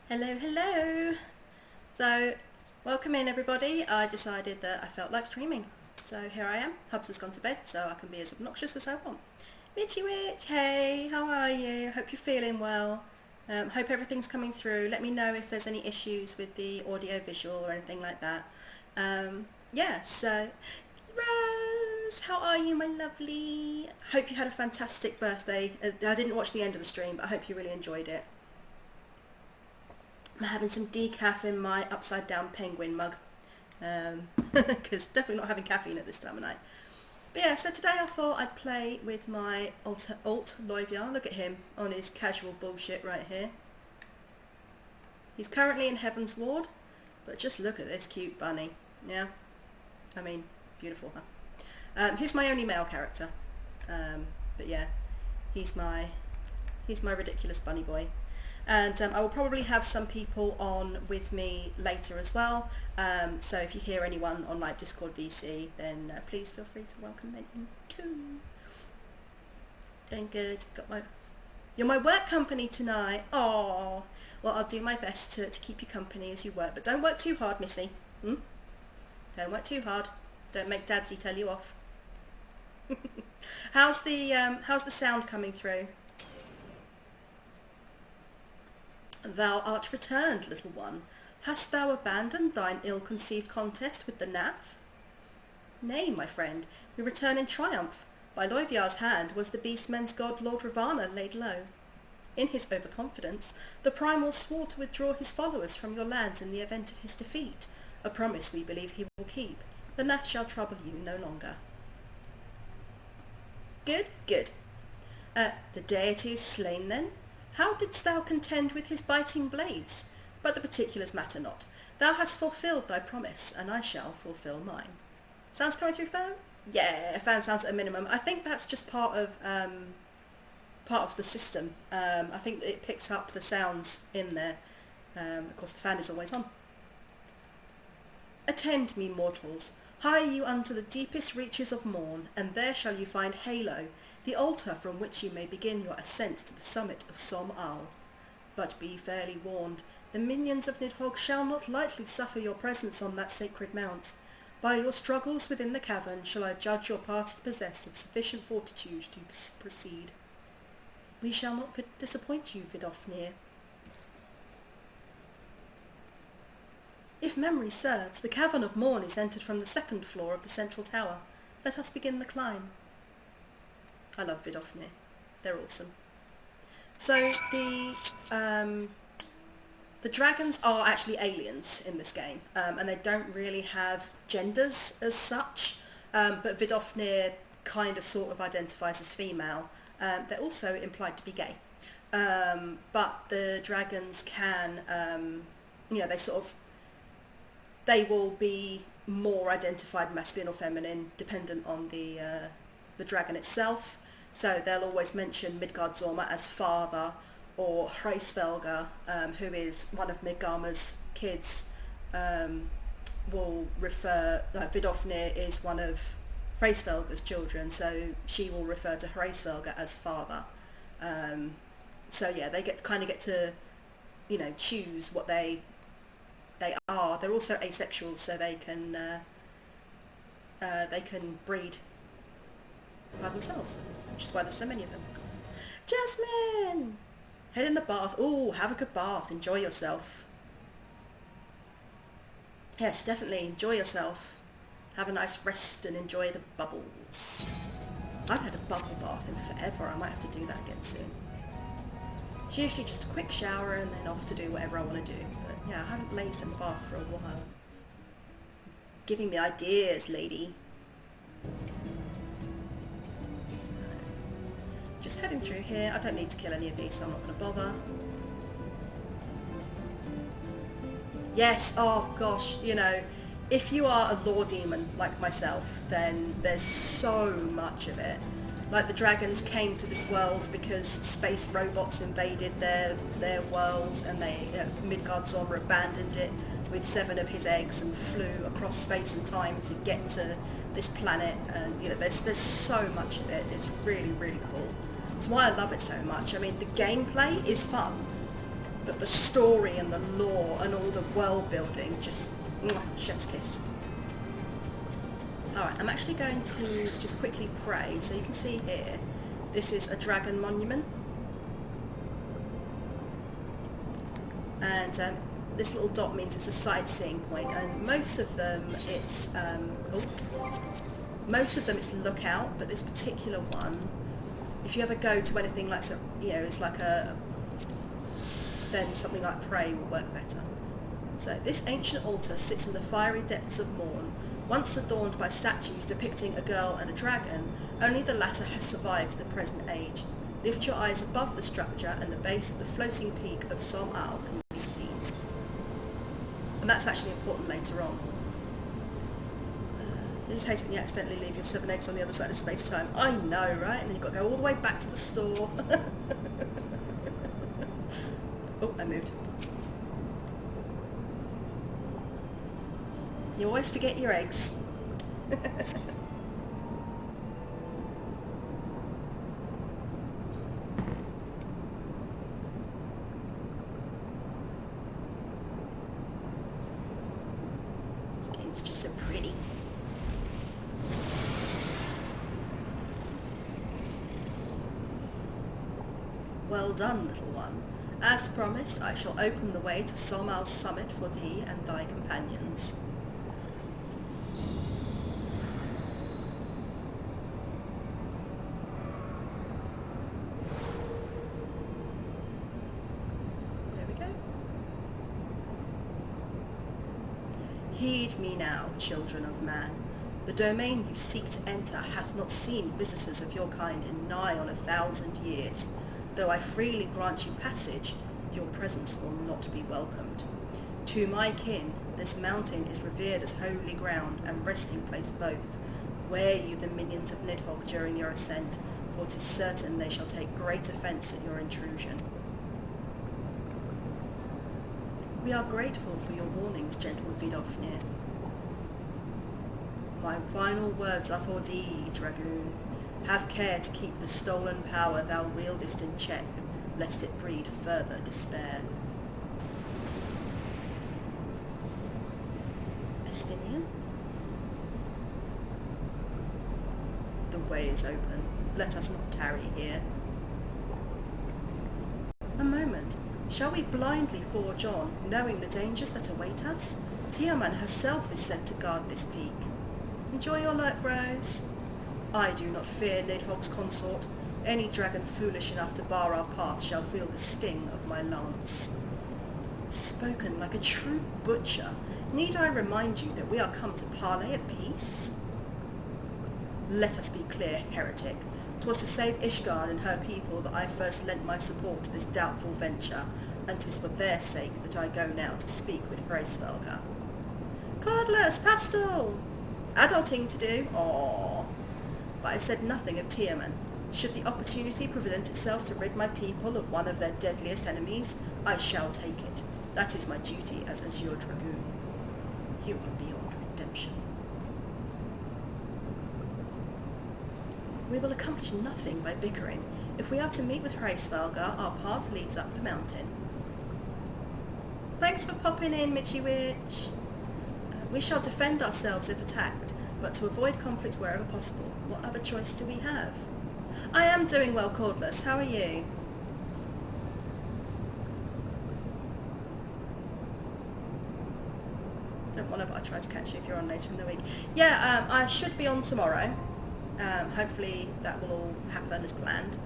Hello, hello. So, welcome in everybody. I decided that I felt like streaming. So here I am. Hubs has gone to bed, so I can be as obnoxious as I want. Mitchy Witch, hey, how are you? Hope you're feeling well. Hope everything's coming through. Let me know if there's any issues with the audio visual or anything like that. Yeah, so Rose, how are you, my lovely? Hope you had a fantastic birthday. I didn't watch the end of the stream, but I hope you really enjoyed it. I'm having some decaf in my upside down penguin mug because definitely not having caffeine at this time of night. But yeah, so today I thought I'd play with my alt Loiviar. Look at him on his casual bullshit right here. He's currently in Heaven's Ward, but just look at this cute bunny. Yeah, I mean, beautiful, huh? He's my only male character, but yeah, he's my ridiculous bunny boy. And I will probably have some people on with me later as well. So if you hear anyone on like Discord VC, then please feel free to welcome them in too. Doing good. You're my work company tonight. Oh, well, I'll do my best to keep you company as you work, but don't work too hard, Missy. Don't work too hard. Don't make Dadsy tell you off. How's the sound coming through? Thou art returned, little one. Hast thou abandoned thine ill-conceived contest with the Nath? Nay, my friend, we return in triumph. By Loiviar's hand was the beastmen's god Lord Ravana laid low. In his overconfidence, the Primal swore to withdraw his followers from your lands in the event of his defeat, a promise we believe he will keep. The Nath shall trouble you no longer. Good, good. The deity is slain then? How didst thou contend with his biting blades? But the particulars matter not. Thou hast fulfilled thy promise, and I shall fulfil mine. Sounds coming through, Fan? Yeah, Fan sounds at a minimum. I think that's just part of the system. I think it picks up the sounds in there. Of course, the fan is always on. Attend me, mortals. Hie you unto the deepest reaches of morn, and there shall you find Halo, the altar from which you may begin your ascent to the summit of Som Al. But be fairly warned, the minions of Nidhogg shall not lightly suffer your presence on that sacred mount. By your struggles within the cavern shall I judge your party possessed of sufficient fortitude to proceed. We shall not disappoint you, Vidofnir. If memory serves, the Cavern of Morn is entered from the second floor of the central tower. Let us begin the climb. I love Vidofnir. They're awesome. So the dragons are actually aliens in this game, and they don't really have genders as such, but Vidofnir kind of sort of identifies as female. They're also implied to be gay. But the dragons can, they will be more identified masculine or feminine dependent on the dragon itself. So they'll always mention Midgard-Zorma as father, or Hraesvelgr, who is one of Midgarma's kids, will refer, Vidofnir is one of Hraesvelgr's children, so she will refer to Hraesvelgr as father. So yeah, they get to, choose what they are. They're also asexual, so they can breed by themselves, which is why there's so many of them. Jasmine! Head in the bath. Ooh, have a good bath. Enjoy yourself. Yes, definitely enjoy yourself. Have a nice rest and enjoy the bubbles. I haven't had a bubble bath in forever. I might have to do that again soon. It's usually just a quick shower and then off to do whatever I want to do. But yeah, I haven't lazed in the bath for a while. Giving me ideas, lady. Just heading through here. I don't need to kill any of these, so I'm not going to bother. Yes, oh gosh, if you are a lore demon like myself, then there's so much of it. Like, the dragons came to this world because space robots invaded their world, and Midgard-Zorma abandoned it with 7 of his eggs and flew across space and time to get to this planet. And there's so much of it. It's really, really cool. It's why I love it so much. I mean, the gameplay is fun, but the story and the lore and all the world building, just mwah, chef's kiss. Alright, I'm actually going to just quickly pray. So you can see here, this is a dragon monument. And this little dot means it's a sightseeing point, and most of them it's lookout, but this particular one, if you ever go to anything like, so, you know, it's like then something like pray will work better. So this ancient altar sits in the fiery depths of morn, once adorned by statues depicting a girl and a dragon. Only the latter has survived to the present age. Lift your eyes above the structure, and the base of the floating peak of Som Al can be seen. And that's actually important later on. You just hate it when you accidentally leave your 7 eggs on the other side of space-time. I know, right? And then you've got to go all the way back to the store. Oh, I moved. You always forget your eggs. This game's just so pretty. Well done, little one. As promised, I shall open the way to Som Al's summit for thee and thy companions. There we go. Heed me now, children of man. The domain you seek to enter hath not seen visitors of your kind in nigh on 1,000 years. Though I freely grant you passage, your presence will not be welcomed. To my kin, this mountain is revered as holy ground and resting place both. Wear you the minions of Nidhogg during your ascent, for 'tis certain they shall take great offence at your intrusion. We are grateful for your warnings, gentle Vidofnir. My final words are for thee, Dragoon. Have care to keep the stolen power thou wieldest in check, lest it breed further despair. Estinian? The way is open. Let us not tarry here. A moment. Shall we blindly forge on, knowing the dangers that await us? Tiamat herself is sent to guard this peak. Enjoy your lurk, Rose. I do not fear Nidhogg's consort. Any dragon foolish enough to bar our path shall feel the sting of my lance. Spoken like a true butcher. Need I remind you that we are come to parley at peace? Let us be clear, heretic. 'Twas to save Ishgard and her people that I first lent my support to this doubtful venture, and 'tis for their sake that I go now to speak with Hraesvelga. Cordless pastel! Adulting to do? Aww. But I said nothing of Tiamat. Should the opportunity present itself to rid my people of one of their deadliest enemies, I shall take it. That is my duty as Azure Dragoon. You are beyond redemption. We will accomplish nothing by bickering. If we are to meet with Hraesvelga, our path leads up the mountain. Thanks for popping in, Mitchy Witch. We shall defend ourselves if attacked, but to avoid conflict wherever possible. What other choice do we have? I am doing well, Cordless. How are you? Don't want to, but I try to catch you if you're on later in the week. Yeah, I should be on tomorrow. Hopefully that will all happen as planned.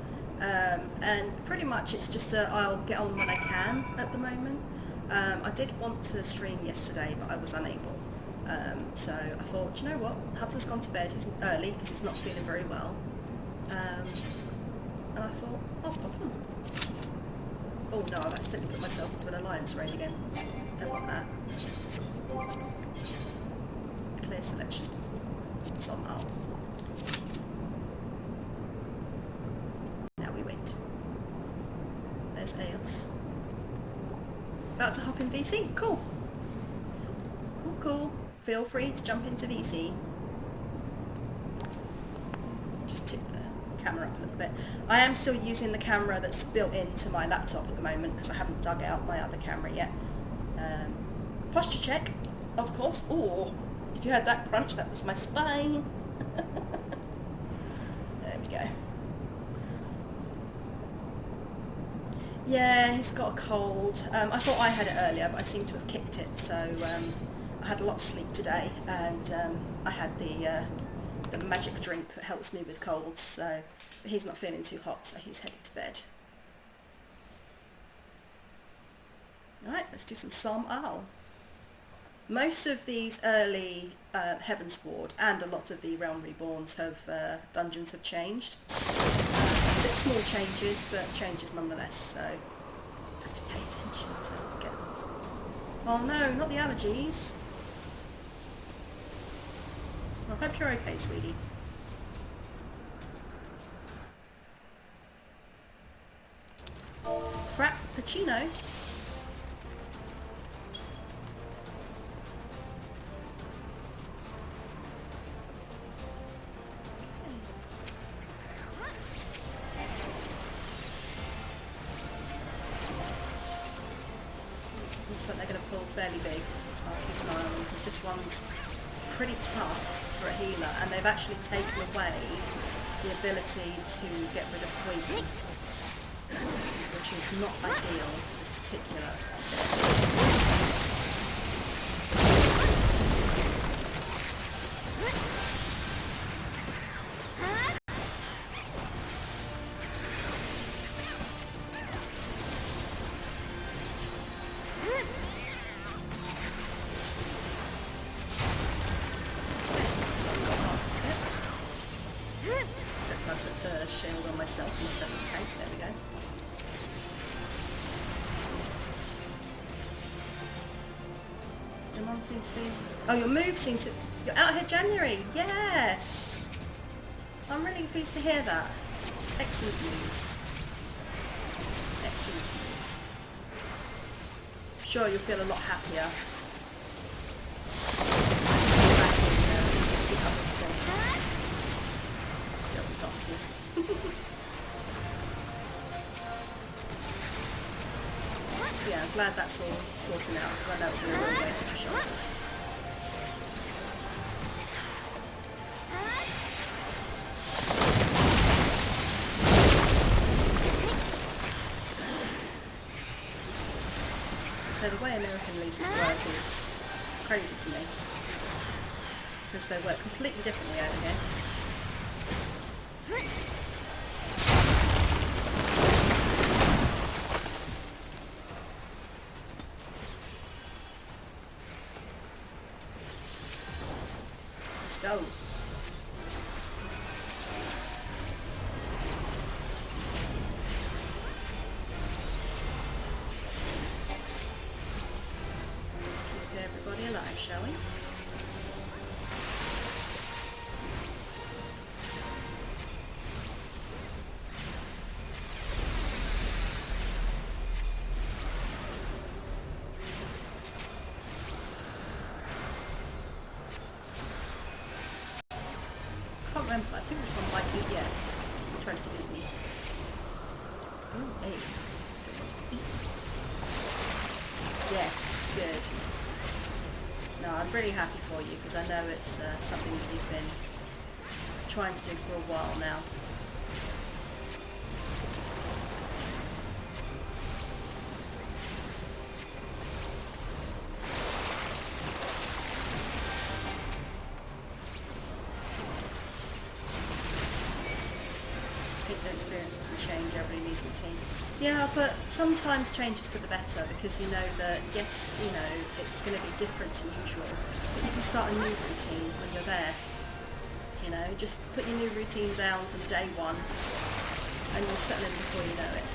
And pretty much it's just I'll get on when I can at the moment. I did want to stream yesterday, but I was unable. So I thought, you know what, Hubs has gone to bed early because he's not feeling very well. And I thought, I'll pop on. Oh no, I've accidentally put myself into an alliance raid again. Don't want that. Clear selection. Somehow. Now we wait. There's Eos. About to hop in VC. Cool. Cool. Feel free to jump into VC. Just tip there. camera up a little bit. I am still using the camera that's built into my laptop at the moment because I haven't dug out my other camera yet. Posture check, of course. Oh, if you heard that crunch, that was my spine. There we go. Yeah, he's got a cold. I thought I had it earlier, but I seem to have kicked it. So I had a lot of sleep today, and I had the magic drink that helps me with colds. So but he's not feeling too hot, so he's headed to bed. All right, let's do some Psalm Al. Most of these early Heavensward and a lot of the Realm Reborns dungeons have changed. Just small changes, but changes nonetheless, so I have to pay attention to get them. Oh no, not the allergies. I hope you're okay, sweetie. Frappuccino. Looks like they're going to pull fairly big, so I'll keep an eye on them because this one's pretty tough for a healer, and they've actually taken away the ability to get rid of poison, which is not ideal for this particular bit. Except I put the shield on myself instead of the tank. There we go. Your mum seems to be... Oh, your move seems to... You're out here January! Yes! I'm really pleased to hear that. Excellent news. Excellent news. I'm sure you'll feel a lot happier. Back in the other state. Yeah, I'm glad that's all sorted out because I know it'll be a real weight off your shoulders. So the way American leases work is crazy to me because they work completely differently over here. Let's go. Let's keep everybody alive, shall we? I think this one might be, yeah, he tries to eat me. Oh, hey. Yes, good. No, I'm really happy for you because I know it's something that you've been trying to do for a while now. The experience doesn't change, everybody needs routine. Yeah, but sometimes changes for the better because you know that, yes, you know, it's going to be different to usual, but you can start a new routine when you're there. You know, just put your new routine down from day one and you'll settle in before you know it.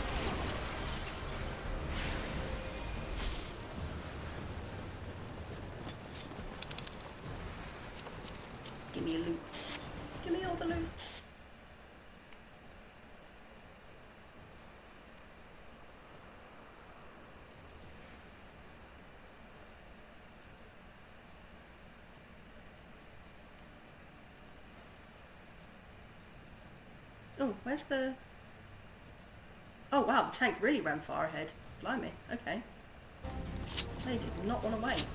Give me your loots. Give me all the loots. Oh, Where's the... Oh wow, the tank really ran far ahead. Blimey, okay. They did not want to wait.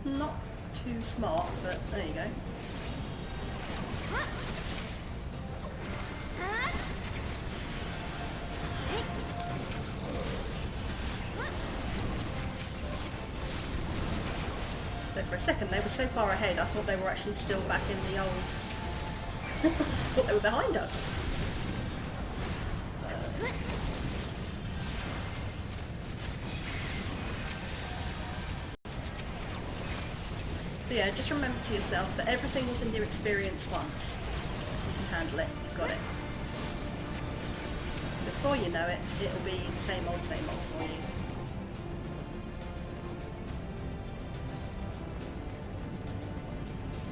Not too smart, but there you go. So for a second they were so far ahead I thought they were actually still back in the old... I thought they were behind us. But yeah, just remember to yourself that everything was a new experience once. You can handle it, you've got it. Before you know it, it'll be the same old for you.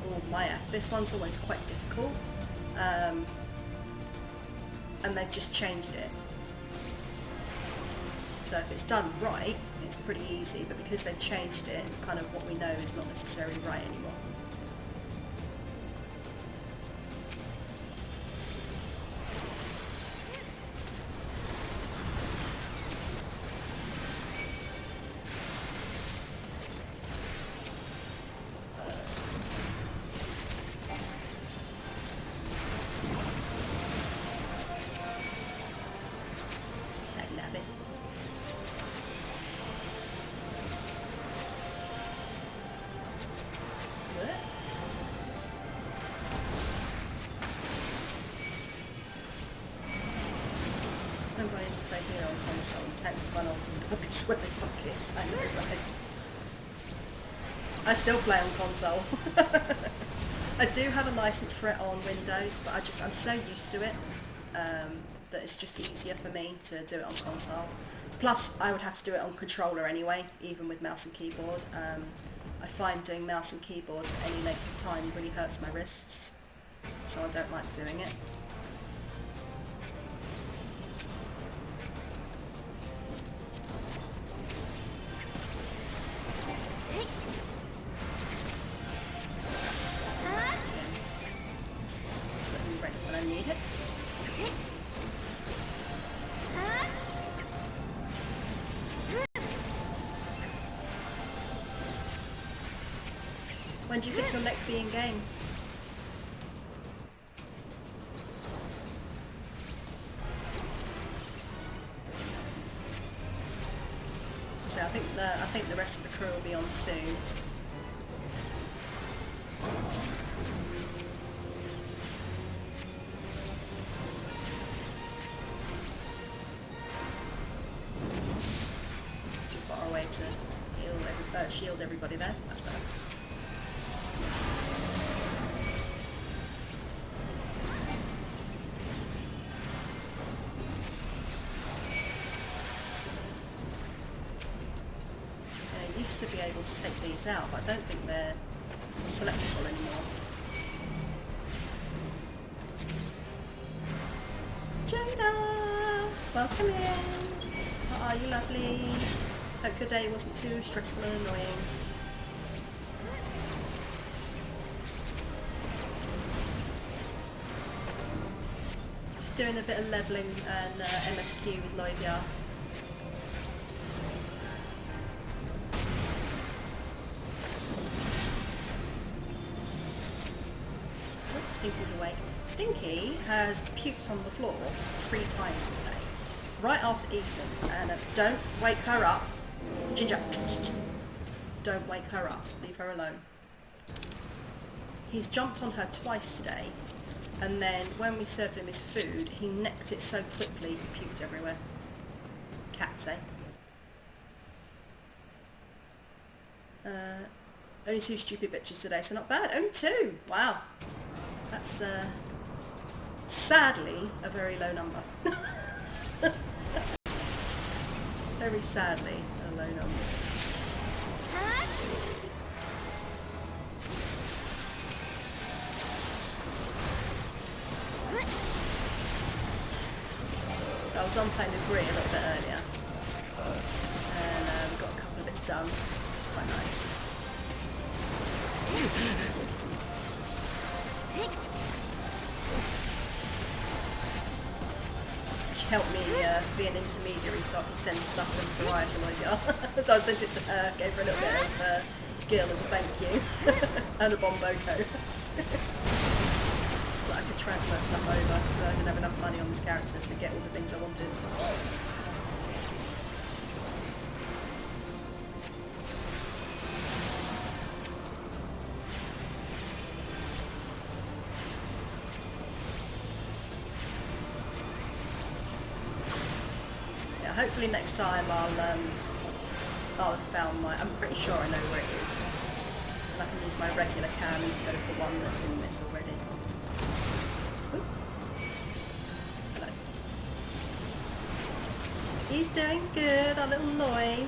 Oh, Maya, this one's always quite difficult. And they've just changed it. So if it's done right, it's pretty easy, but because they've changed it, kind of what we know is not necessarily right anymore. Everybody needs to play here on console and take the run off and go sweating buckets. I know, right? I still play on console. I do have a license for it on Windows, but I'm so used to it that it's just easier for me to do it on console. Plus, I would have to do it on controller anyway, even with mouse and keyboard. I find doing mouse and keyboard for any length of time really hurts my wrists, so I don't like doing it. When do you think you'll next be in game? So I think the rest of the crew will be on soon. Too far away to shield everybody there. That's better. Used to be able to take these out, but I don't think they're selectable anymore. Jonah! Welcome in! How are you, lovely? Hope your day wasn't too stressful and annoying. Just doing a bit of levelling and MSQ with Loivia. Stinky's awake. Stinky has puked on the floor 3 times today, right after eating, and don't wake her up. Ginger, don't wake her up, leave her alone. He's jumped on her twice today, and then when we served him his food, he necked it so quickly he puked everywhere. Cats, eh? Only 2 stupid bitches today, so not bad. Only 2! Wow. That's, sadly, a very low number. Very sadly, a low number. I was on playing with Brie a little bit earlier, and we got a couple of bits done. It's quite nice. She helped me be an intermediary so I could send stuff from Soraya to Loyal. So I sent it to her, gave her a little bit of skill as a thank you, and a bomboko. So that I could transfer stuff over, but I didn't have enough money on this character to get all the things I wanted. Hopefully next time I'll have found my... I'm pretty sure I know where it is. And I can use my regular cam instead of the one that's in this already. Oop. Hello. He's doing good, our little Loy.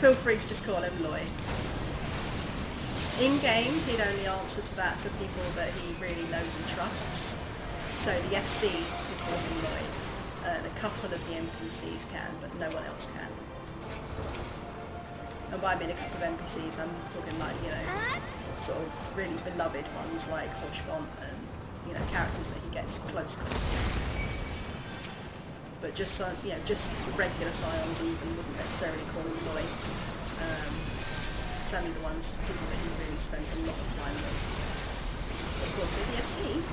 Feel free to just call him Loy. In game, he'd only answer to that for people that he really knows and trusts. So the FC can call him Loy, and a couple of the NPCs can, but no one else can. And by I mean a couple of NPCs, I'm talking like, you know, sort of really beloved ones like Hodgefont and, you know, characters that he gets close to. But just, you know, just regular Scions even wouldn't necessarily call him Loy. It's only the ones, people that he really spends a lot of time with. Of course, with the FC.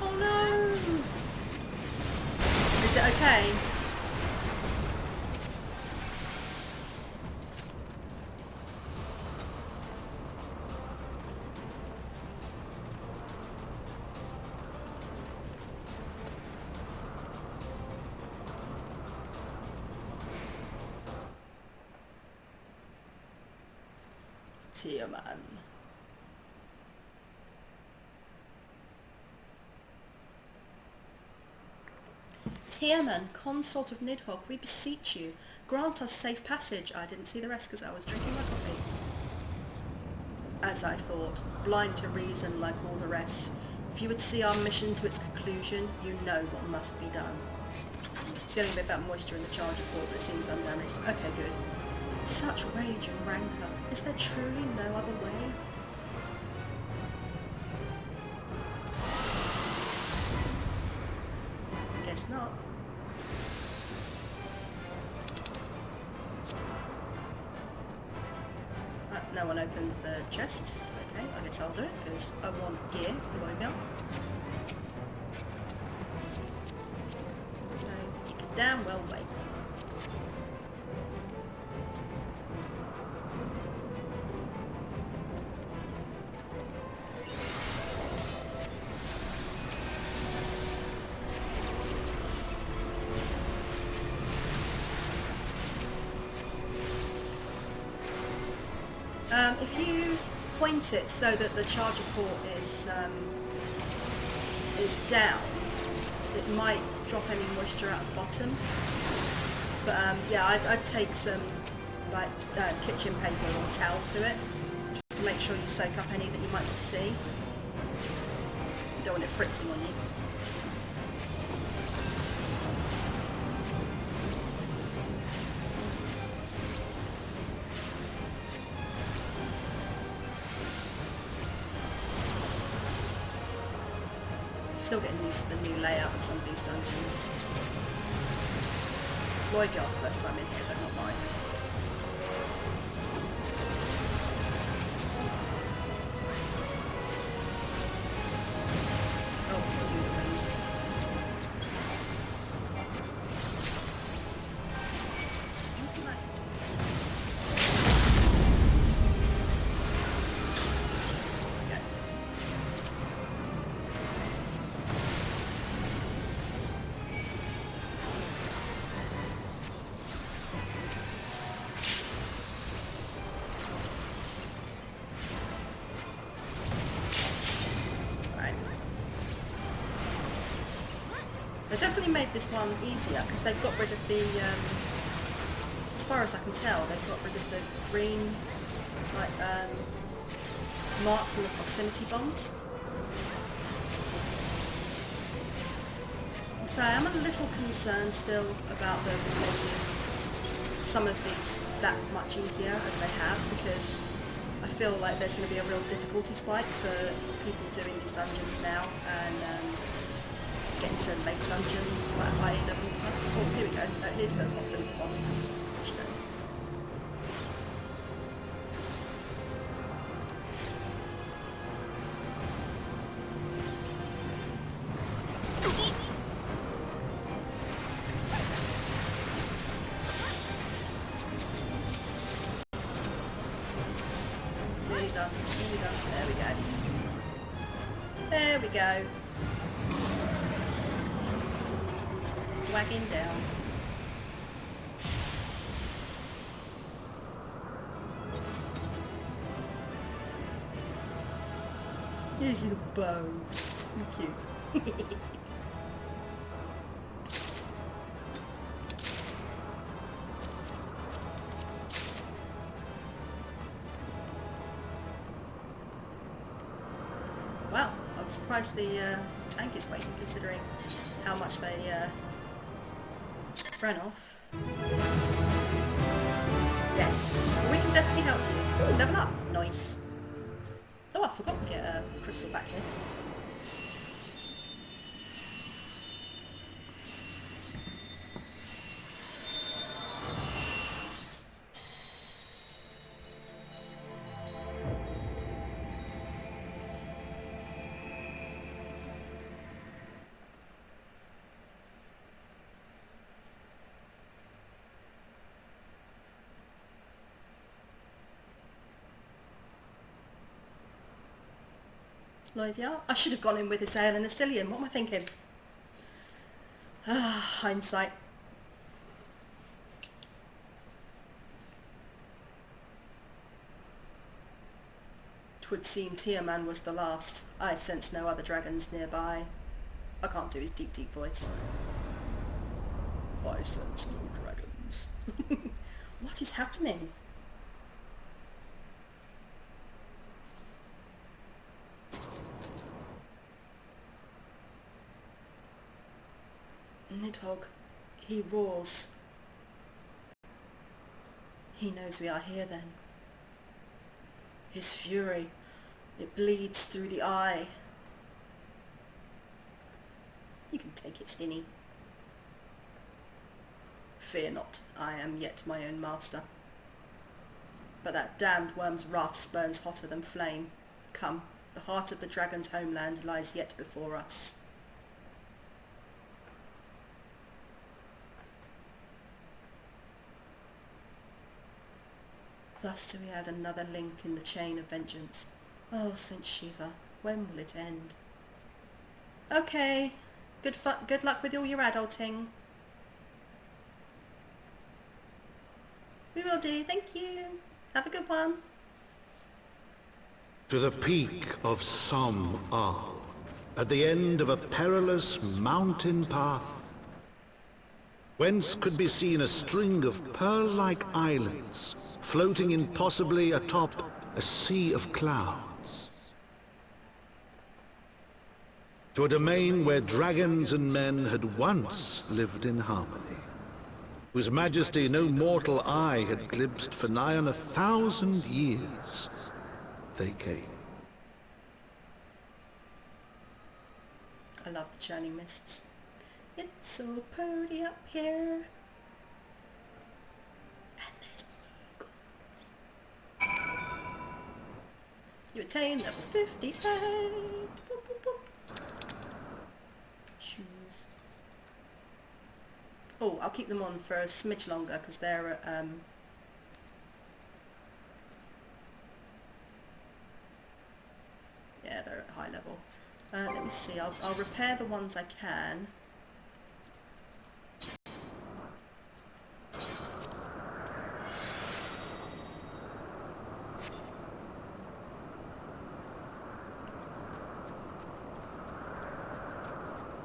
Oh no! Is it okay? Tierman. Tierman, consort of Nidhogg, we beseech you, grant us safe passage. I didn't see the rest because I was drinking my coffee. As I thought, blind to reason like all the rest. If you would see our mission to its conclusion, you know what must be done. It's getting a bit about moisture in the charger port, but it seems undamaged. Okay, good. Such rage and rancour. Is there truly no other way? Guess not. No one opened the chests. Okay, I guess I'll do it because I want gear for Loyal. So you can damn well wait. If you point it so that the charger port is down, it might drop any moisture out the bottom. But yeah, I'd take some like kitchen paper or towel to it, just to make sure you soak up any that you might not see. You don't want it fritzing on you. Still getting used to the new layout of some of these dungeons. It's Loygar's first time in here, but not mine. Oh, we'll do the wings. What's that? They definitely made this one easier because they've got rid of the, as far as I can tell, they've got rid of the green, like, marks on the proximity bombs. So I am a little concerned still about them making some of these that much easier as they have, because I feel like there's going to be a real difficulty spike for people doing these dungeons now and getting to late dungeon, like high level stuff. Oh, here we go. Here's the bottom of which knows. Nearly done. Nearly done. There we go. There we go. Wagging down. Here's a little bow. So cute. Wow, I'm surprised the tank is waiting, considering how much they ran off. Yes, we can definitely help you. Ooh, level up. Nice. Oh, I forgot to get a crystal back here. Livia. I should have gone in with this ale and Astillion. What am I thinking? Ah, hindsight. Twould seem Tiaman was the last. I sense no other dragons nearby. I can't do his deep, deep voice. I sense no dragons. What is happening? Nidhogg, he roars. He knows we are here then. His fury, it bleeds through the eye. You can take it, Stinny. Fear not, I am yet my own master. But that damned worm's wrath burns hotter than flame. Come, the heart of the dragon's homeland lies yet before us. Thus do we add another link in the chain of vengeance. Oh, Saint Shiva, when will it end? Okay, good luck with all your adulting. We will do, thank you. Have a good one. To the peak of Som Al, at the end of a perilous mountain path, whence could be seen a string of pearl-like islands floating impossibly atop a sea of clouds. To a domain where dragons and men had once lived in harmony, whose majesty no mortal eye had glimpsed for nigh on 1,000 years, they came. I love the churning mists. It's so pretty up here. And there's more. You attain level 55. Boop, boop, boop. Shoes. Oh, I'll keep them on for a smidge longer because they're at yeah, they're at high level. Let me see, I'll repair the ones I can.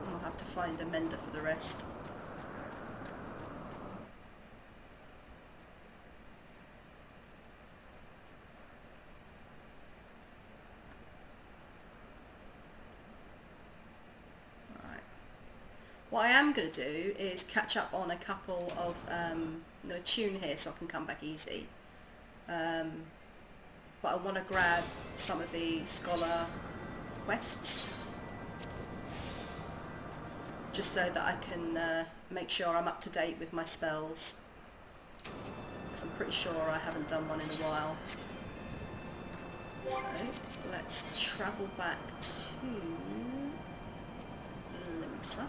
I'll have to find a mender for the rest. What I am going to do is catch up on a couple of, I'm going to tune here so I can come back easy. but I want to grab some of the scholar quests just so that I can make sure I'm up to date with my spells, because I'm pretty sure I haven't done one in a while. So let's travel back to Limsa.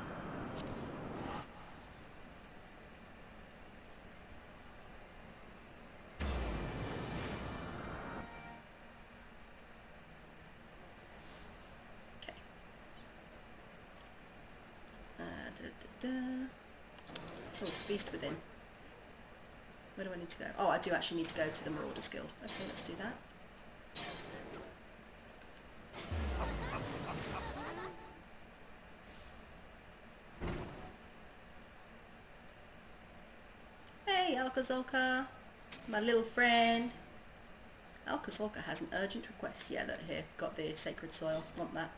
Oh, Feast Within. Where do I need to go? Oh, I do actually need to go to the Marauders Guild. Okay, let's do that. Hey, Alka-Zolka, my little friend. Alka-Zolka has an urgent request. Yeah, look here, got the sacred soil. Want that?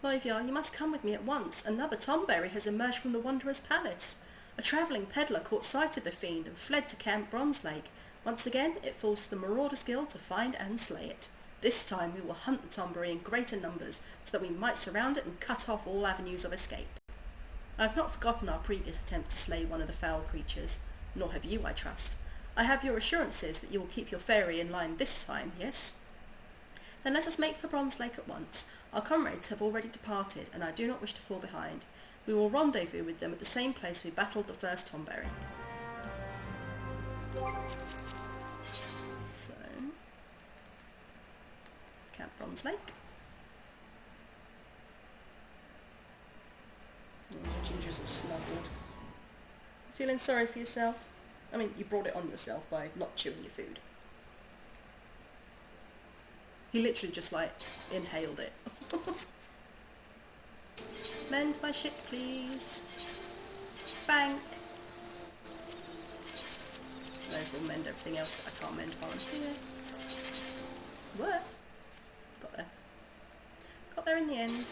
Loivia, you must come with me at once. Another Tomberry has emerged from the Wanderer's Palace. A travelling peddler caught sight of the fiend and fled to Camp Bronze Lake. Once again, it falls to the Marauders Guild to find and slay it. This time we will hunt the Tomberry in greater numbers, so that we might surround it and cut off all avenues of escape. I have not forgotten our previous attempt to slay one of the foul creatures, nor have you, I trust. I have your assurances that you will keep your fairy in line this time, yes? Then let us make for Bronze Lake at once. Our comrades have already departed, and I do not wish to fall behind. We will rendezvous with them at the same place we battled the first Tomberry. So, Camp Bronze Lake. Oh, Ginger's all snuggled. Feeling sorry for yourself? I mean, you brought it on yourself by not chewing your food. He literally just, like, inhaled it. Mend my ship, please. Bank. Those will mend everything else that I can't mend while I'm here. What? Got there. Got there in the end.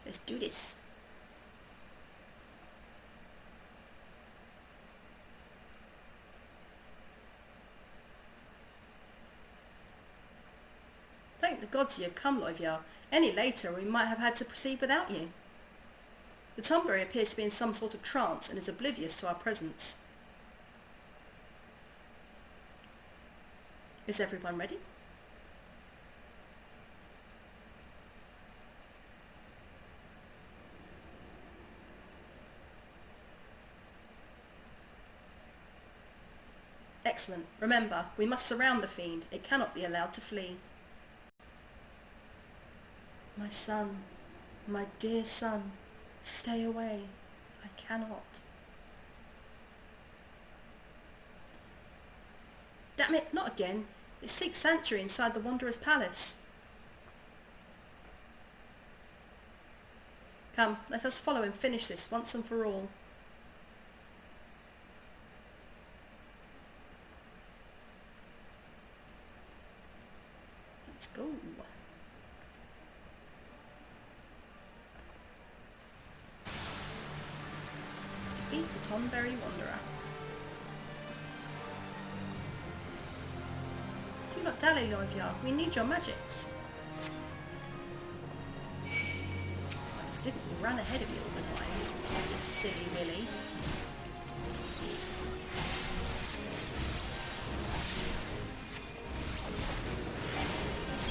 Let's do this. Thank the gods you have come, Loivia. Any later we might have had to proceed without you. The Tomberry appears to be in some sort of trance and is oblivious to our presence. Is everyone ready? Excellent. Remember, we must surround the fiend. It cannot be allowed to flee. My son, my dear son, stay away. I cannot. Damn it, not again. It seeks sanctuary inside the Wanderer's Palace. Come, let us follow and finish this once and for all. Let's go. Defeat the Tomberry Wanderer. Do not dally, Loivia. We need your magics. I didn't run ahead of you all the time, you silly Willy.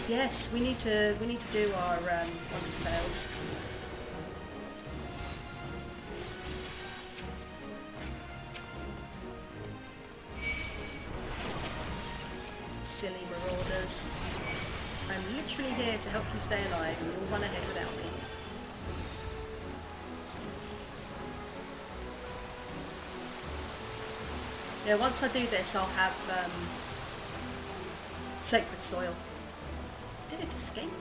Yes, we need to do our Wondrous Tales. Silly marauders. I'm literally here to help you stay alive and you'll run ahead without me. Yeah, once I do this I'll have sacred soil. Did it escape?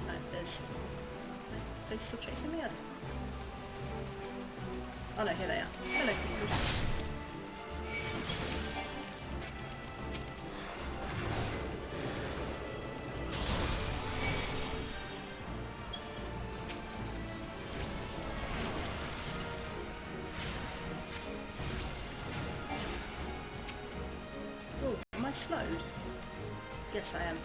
No, they're still chasing me? I don't know. Oh no, here they are. Hello, creepers. slowed? Guess I am.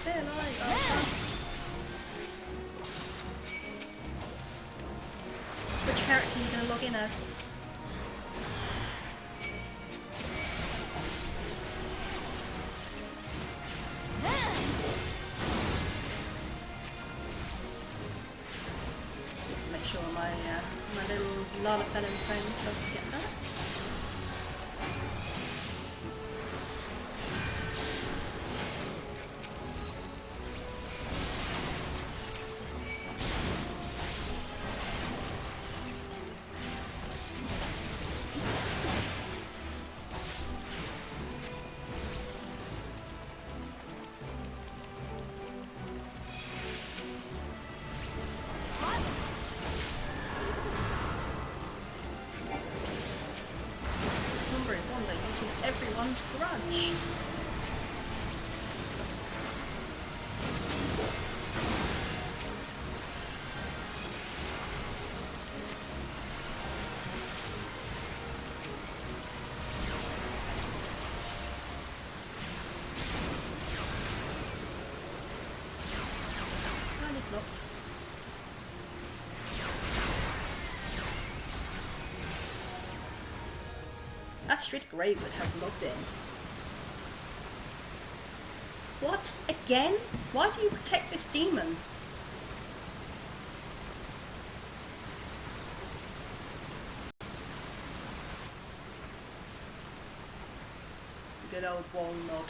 Stay alive. Oh, which character are you going to log in as? Make sure my little Lalafellin friend doesn't get that. This is everyone's grudge. Tiny blocks. Astrid Greywood has logged in. What? Again? Why do you protect this demon? Good old wall nod.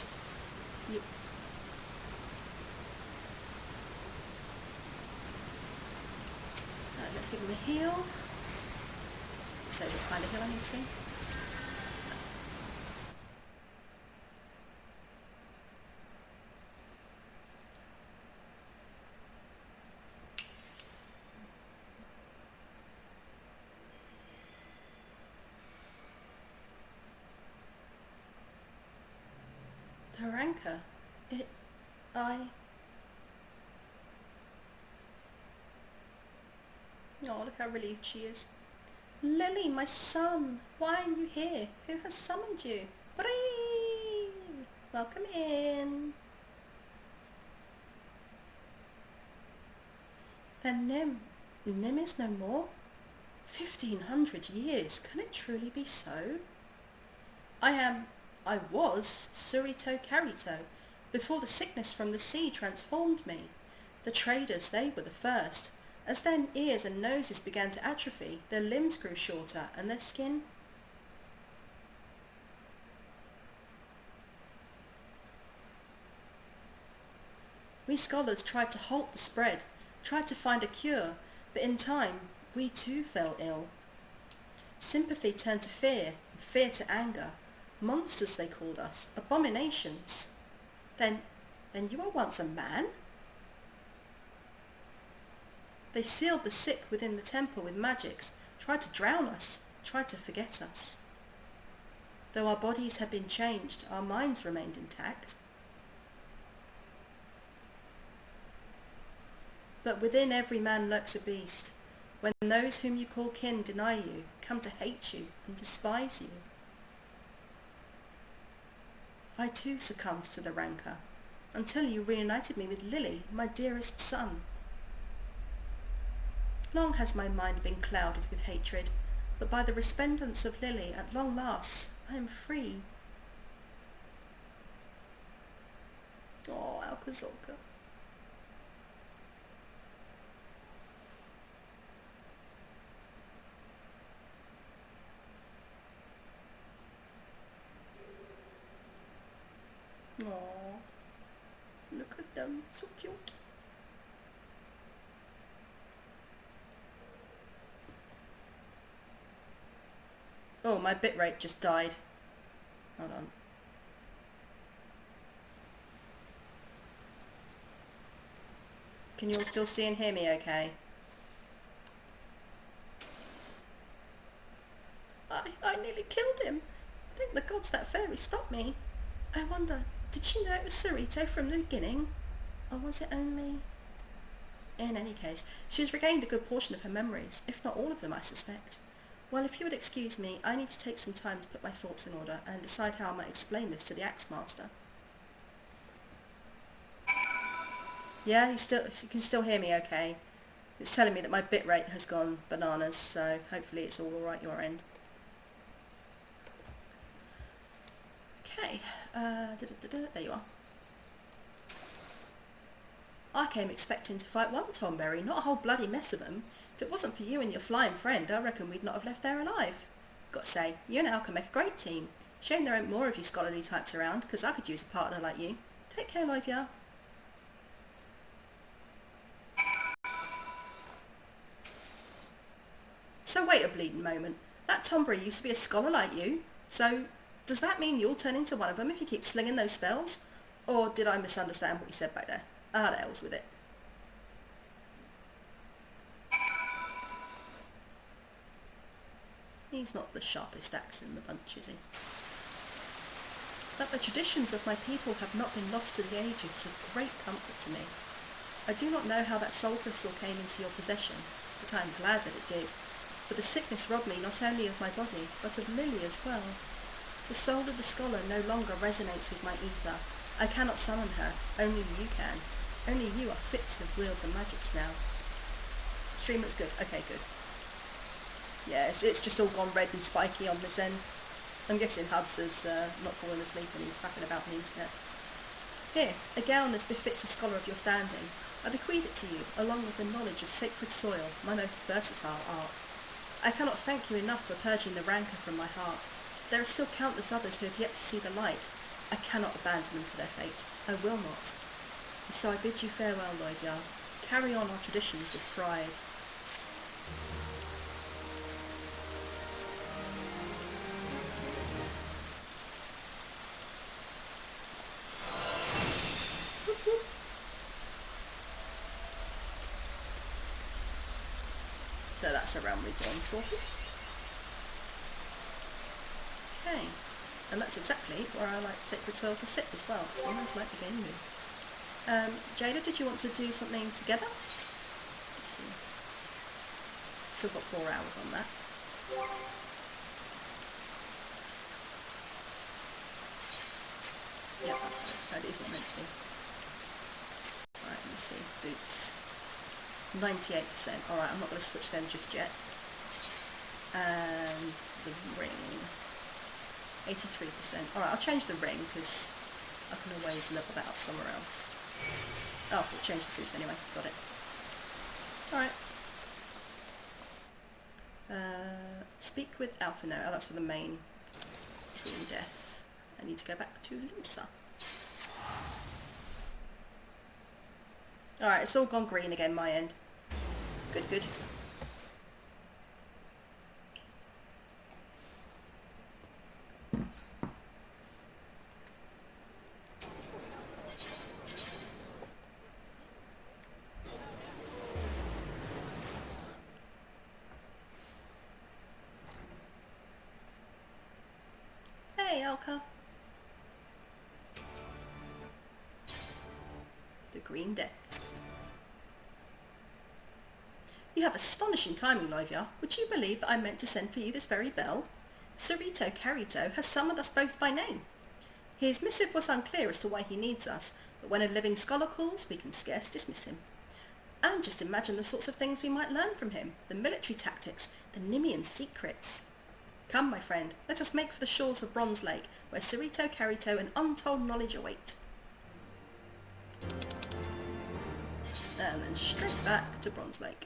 Yep. Alright, let's give him a heal. Does it say what kind of heal I need to do? Taranka. Oh, look how relieved she is. Lily, my son, why are you here? Who has summoned you? Whee! Welcome in. Then Nim is no more? 1500 years, can it truly be so? I was Surito Carito, before the sickness from the sea transformed me. The traders, they were the first. As then ears and noses began to atrophy, their limbs grew shorter and their skin. We scholars tried to halt the spread, tried to find a cure, but in time we too fell ill. Sympathy turned to fear, and fear to anger. Monsters they called us, abominations. Then you were once a man? They sealed the sick within the temple with magics, tried to drown us, tried to forget us. Though our bodies had been changed, our minds remained intact. But within every man lurks a beast, when those whom you call kin deny you, come to hate you and despise you. I too succumbed to the rancour, until you reunited me with Lily, my dearest son. Long has my mind been clouded with hatred, but by the resplendence of Lily, at long last, I am free. Oh, Alcazolka. Oh, look at them, so cute. Oh, my bitrate just died. Hold on. Can you all still see and hear me okay? I nearly killed him. I think gods, that fairy stopped me. I wonder, did she know it was Sarito from the beginning? Or was it only... In any case, she has regained a good portion of her memories, if not all of them, I suspect. Well, if you would excuse me, I need to take some time to put my thoughts in order and decide how I might explain this to the Axe Master. Yeah, you can still hear me okay. It's telling me that my bitrate has gone bananas, so hopefully it's all alright your end. Okay, there you are. I came expecting to fight one Tomberry, not a whole bloody mess of them. If it wasn't for you and your flying friend, I reckon we'd not have left there alive. Got to say, you and Al can make a great team. Shame there ain't more of you scholarly types around, because I could use a partner like you. Take care, Loivia. So wait a bleeding moment. That Tomberry used to be a scholar like you. So, does that mean you'll turn into one of them if you keep slinging those spells? Or did I misunderstand what you said back there? Ah, the hell's with it. He's not the sharpest axe in the bunch, is he? That the traditions of my people have not been lost to the ages is of great comfort to me. I do not know how that soul crystal came into your possession, but I am glad that it did. For the sickness robbed me not only of my body, but of Lily as well. The soul of the scholar no longer resonates with my ether. I cannot summon her, only you can. Only you are fit to wield the magics now. Stream looks good. Okay, good. Yeah, it's just all gone red and spiky on this end. I'm guessing Hubs has not fallen asleep and he's faffing about the internet. Here, a gown as befits a scholar of your standing. I bequeath it to you, along with the knowledge of sacred soil, my most versatile art. I cannot thank you enough for purging the rancour from my heart. There are still countless others who have yet to see the light. I cannot abandon them to their fate. I will not. And so I bid you farewell, Loivia. Carry on our traditions with pride. So that's a round we've gone sorted. Okay, and that's exactly where I like Sacred Soil to sit as well. It's almost like the game move. Jada, did you want to do something together? Let's see. Still got 4 hours on that. Yeah, that's fine. That is what I'm meant to do. Alright, let me see. Boots. 98%. Alright, I'm not going to switch them just yet. And the ring. 83%. Alright, I'll change the ring because I can always level that up somewhere else. Oh, we'll change the boots anyway. Got it. Alright. Speak with Alpha. No, oh, that's for the main Queen Death. I need to go back to Lisa. Alright, it's all gone green again, my end. Good, good. Hey, Alka. The Green Death. You have astonishing timing, Loivia. Would you believe that I meant to send for you this very bell? Sarito Carito has summoned us both by name. His missive was unclear as to why he needs us, but when a living scholar calls, we can scarce dismiss him. And just imagine the sorts of things we might learn from him, the military tactics, the Nimian secrets. Come, my friend, let us make for the shores of Bronze Lake, where Sarito Carito and untold knowledge await. And then straight back to Bronze Lake.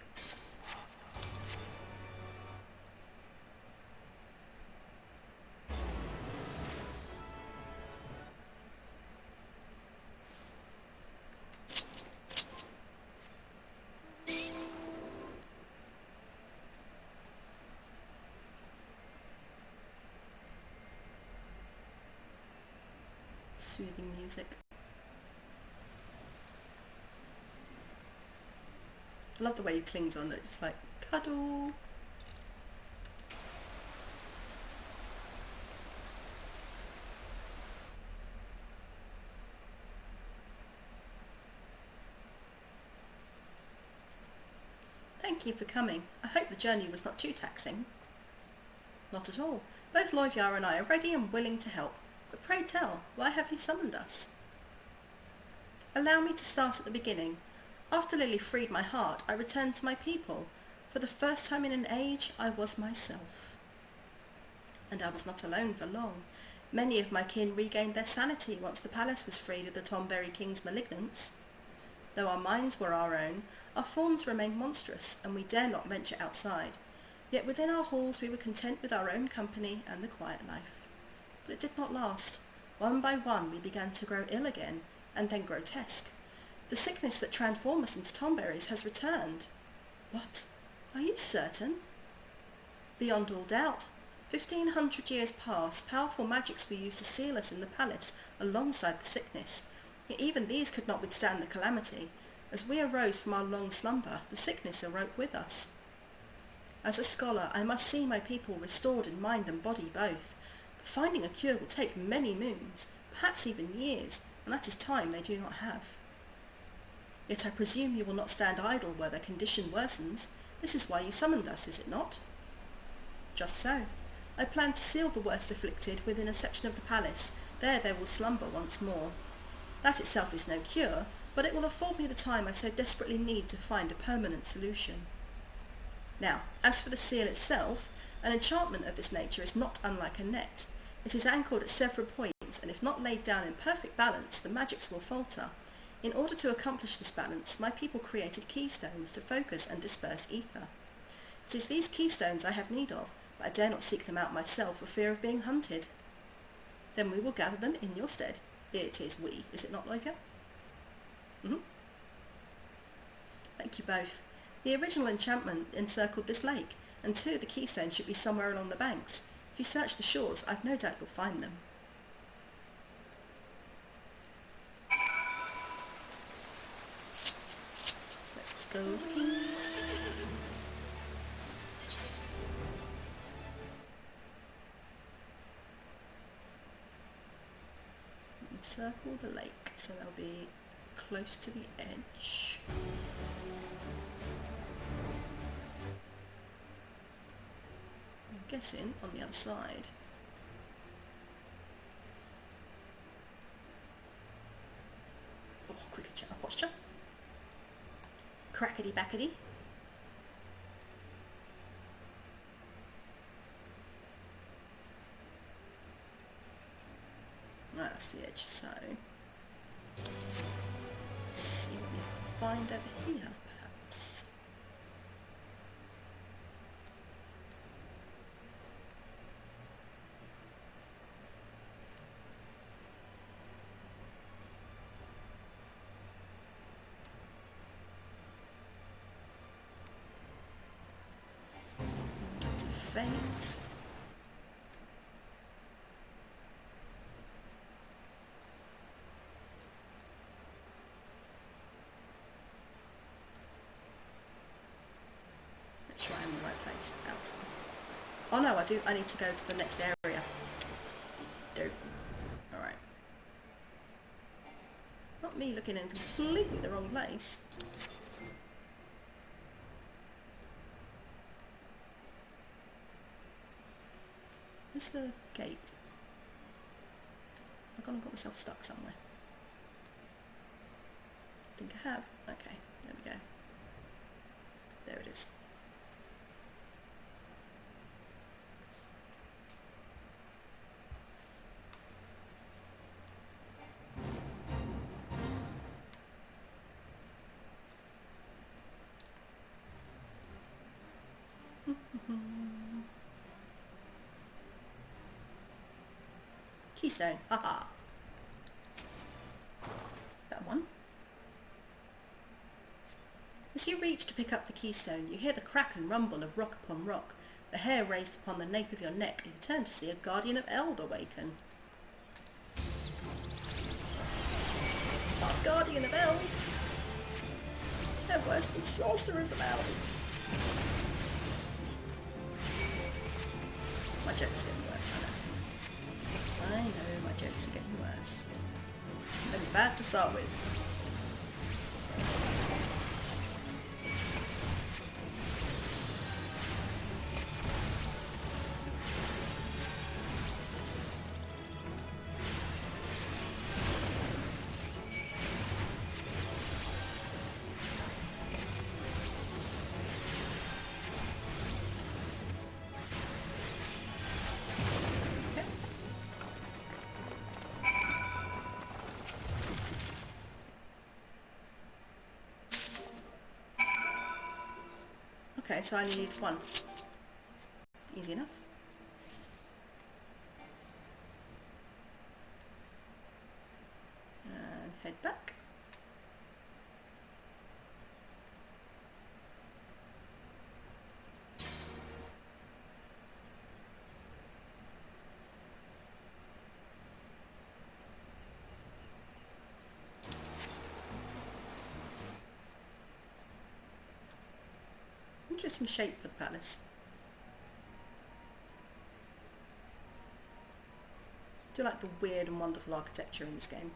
Soothing music. I love the way he clings on it, just like, cuddle. Thank you for coming. I hope the journey was not too taxing. Not at all. Both Loyviar and I are ready and willing to help. But pray tell, why have you summoned us? Allow me to start at the beginning. After Lily freed my heart, I returned to my people. For the first time in an age, I was myself. And I was not alone for long. Many of my kin regained their sanity once the palace was freed of the Tonberry King's malignance. Though our minds were our own, our forms remained monstrous, and we dare not venture outside. Yet within our halls we were content with our own company and the quiet life. But it did not last. One by one we began to grow ill again, and then grotesque. The sickness that transformed us into Tonberries has returned. What? Are you certain? Beyond all doubt. 1500 years past, powerful magics were used to seal us in the palace alongside the sickness. Yet even these could not withstand the calamity. As we arose from our long slumber, the sickness awoke with us. As a scholar, I must see my people restored in mind and body both. But finding a cure will take many moons, perhaps even years, and that is time they do not have. Yet I presume you will not stand idle where their condition worsens. This is why you summoned us, is it not? Just so. I plan to seal the worst afflicted within a section of the palace. There they will slumber once more. That itself is no cure, but it will afford me the time I so desperately need to find a permanent solution. Now, as for the seal itself, an enchantment of this nature is not unlike a net. It is anchored at several points, and if not laid down in perfect balance, the magics will falter. In order to accomplish this balance, my people created keystones to focus and disperse ether. It is these keystones I have need of, but I dare not seek them out myself for fear of being hunted. Then we will gather them in your stead. It is we, is it not, Loyviar? Thank you both. The original enchantment encircled this lake, and two of the keystones should be somewhere along the banks. If you search the shores, I've no doubt you'll find them. Let's go looking. Encircle the lake, so they'll be close to the edge. I'm guessing on the other side. Oh, quickly check our posture. Crackety backety. Right, that's the edge, so let's see what we find over here, perhaps. That's a feint. Sure I'm in the right place. Out. Oh no, I need to go to the next area. Alright. Not me looking in completely the wrong place. Where's the gate? I've gone and got myself stuck somewhere. I think I have. Okay, there we go. There it is. Keystone, haha. That one. As you reach to pick up the keystone, you hear the crack and rumble of rock upon rock, the hair raised upon the nape of your neck, and you turn to see a guardian of Eld awaken. Our guardian of Eld? They're worse than sorcerers of Eld. My joke's getting worse, I know. I know my jokes are getting worse. They're bad to start with. Okay, so I need one. Easy enough. And head back. Interesting shape for the palace. I do like the weird and wonderful architecture in this game.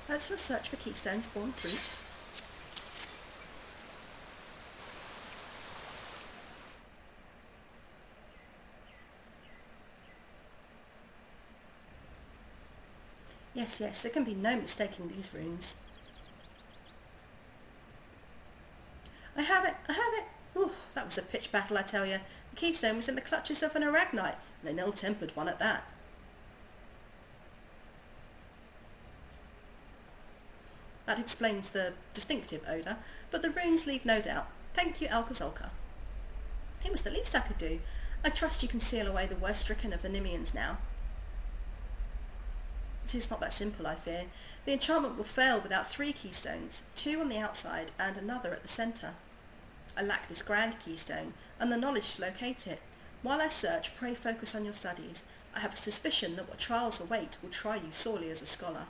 Let's search for keystones born fruit. Yes, there can be no mistaking these runes. I have it! Ooh, that was a pitched battle, I tell you. The keystone was in the clutches of an Aragnite, and an ill-tempered one at that. That explains the distinctive odour, but the runes leave no doubt. Thank you, Alcazolka. It was the least I could do. I trust you can seal away the worst stricken of the Nimians now. It is not that simple, I fear. The enchantment will fail without 3 keystones, 2 on the outside and another at the centre. I lack this grand keystone, and the knowledge to locate it. While I search, pray focus on your studies. I have a suspicion that what trials await will try you sorely as a scholar.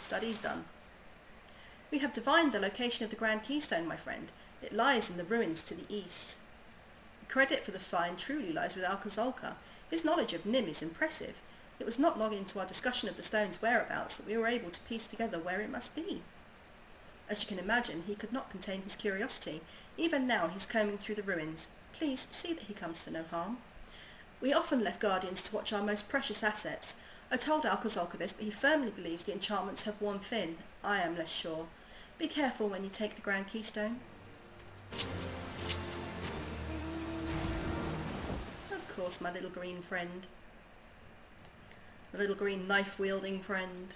Studies done. We have divined the location of the Grand Keystone, my friend. It lies in the ruins to the east. The credit for the find truly lies with Alcazolka. His knowledge of Nim is impressive. It was not long into our discussion of the stone's whereabouts that we were able to piece together where it must be. As you can imagine, he could not contain his curiosity. Even now he's combing through the ruins. Please see that he comes to no harm. We often left guardians to watch our most precious assets. I told Alcazolka this, but he firmly believes the enchantments have worn thin. I am less sure. Be careful when you take the Grand Keystone. Of course, my little green friend. The little green knife-wielding friend.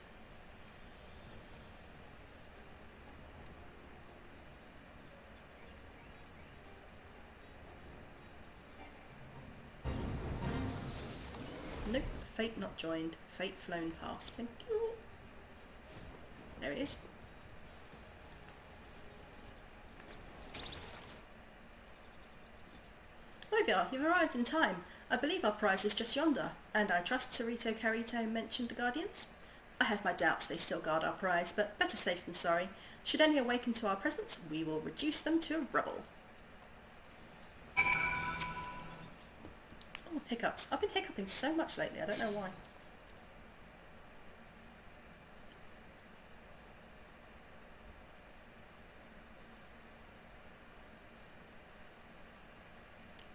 Nope, fate not joined. Fate flown past. Thank you. There it is. Olivia, you've arrived in time. I believe our prize is just yonder, and I trust Cerrito Carito mentioned the Guardians? I have my doubts they still guard our prize, but better safe than sorry. Should any awaken to our presence, we will reduce them to rubble. Oh, hiccups. I've been hiccuping so much lately, I don't know why.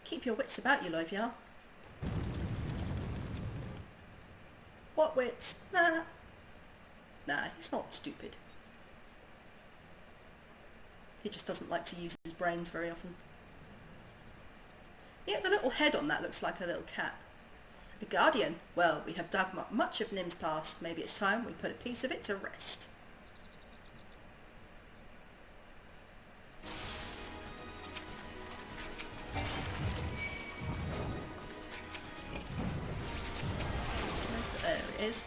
Keep your wits about you, Loviar. What wits? Nah, he's not stupid. He just doesn't like to use his brains very often. Yeah, the little head on that looks like a little cat. A guardian? Well, we have dug up much of Nim's past. Maybe it's time we put a piece of it to rest. There it is.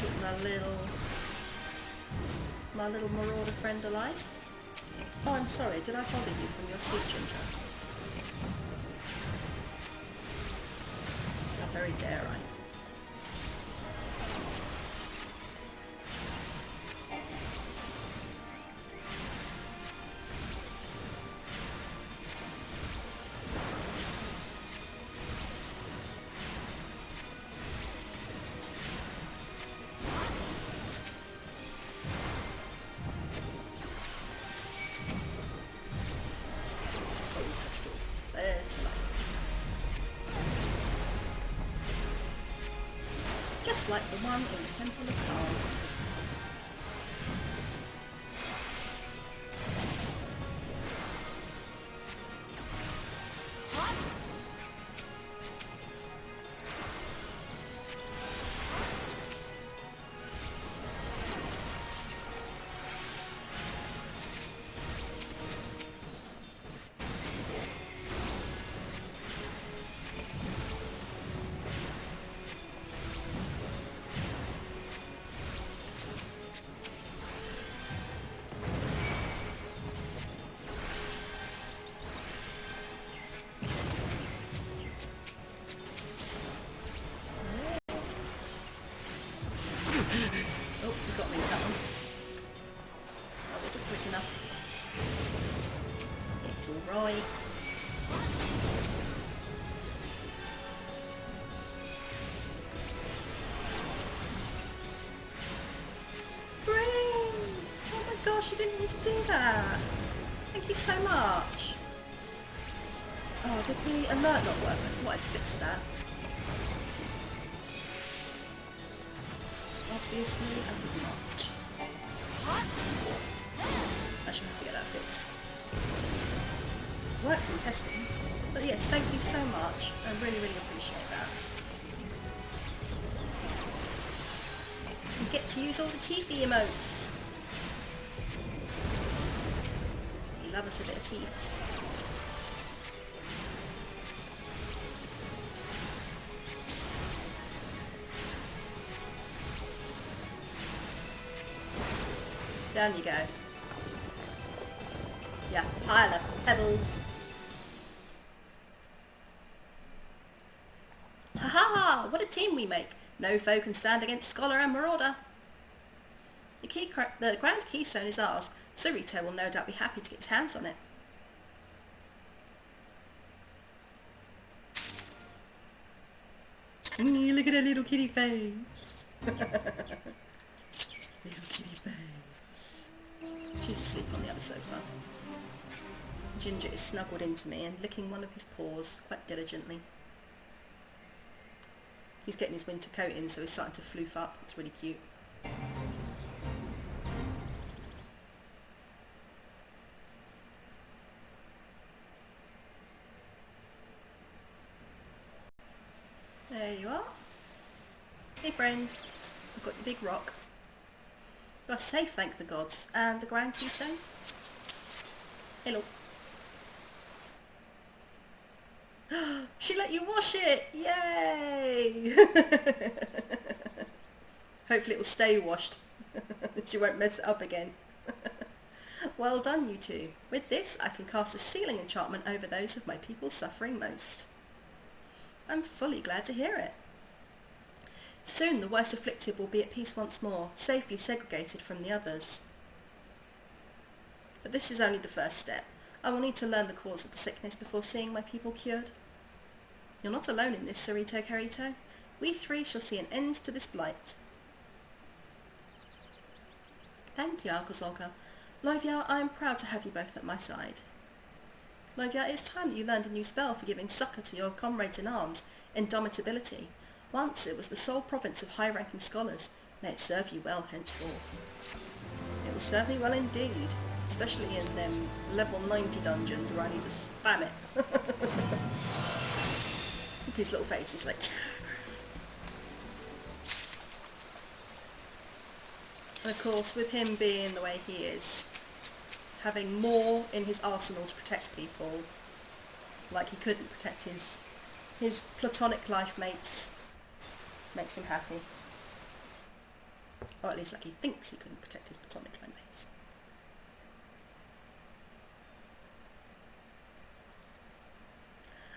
Keep my little marauder friend alive. Oh, I'm sorry, did I bother you from your sleep, Ginger? How very dare I? just like the one in the Temple of Calm. Oh, you got me with that one. That wasn't quick enough. It's alright. Spring! Oh my gosh, you didn't need to do that. Thank you so much. Oh, did the alert not work? I thought I'd fixed that. Obviously, I did not. I shall have to get that fixed. Worked in testing. But yes, thank you so much. I really, really appreciate that. You get to use all the teethy emotes. You love us a bit of teeths. Down you go. Yeah, pile of pebbles. Ha ha! What a team we make! No foe can stand against Scholar and Marauder. The Grand Keystone is ours. Surito will no doubt be happy to get his hands on it. Look at her little kitty face. Little kitty face. She's asleep on the other sofa. Ginger is snuggled into me and licking one of his paws quite diligently. He's getting his winter coat in, so he's starting to floof up. It's really cute. There you are. Hey friend, I've got your big rock. You are safe, thank the gods. And the Grand Keystone? Hello. She let you wash it! Yay! Hopefully it will stay washed. She won't mess it up again. Well done, you two. With this, I can cast a sealing enchantment over those of my people suffering most. I'm fully glad to hear it. Soon the worst afflicted will be at peace once more, safely segregated from the others. But this is only the first step. I will need to learn the cause of the sickness before seeing my people cured. You're not alone in this, Surito Carito. We three shall see an end to this blight. Thank you, Alcazolka. Loivia, I am proud to have you both at my side. Loivia, it is time that you learned a new spell for giving succour to your comrades in arms, Indomitability. Once it was the sole province of high-ranking scholars. May it serve you well henceforth. It will serve me well indeed, especially in them level 90 dungeons where I need to spam it. His little face is like... And of course, with him being the way he is, having more in his arsenal to protect people, like he couldn't protect his platonic life mates, makes him happy. Or at least like he thinks he couldn't protect his platonic life mates.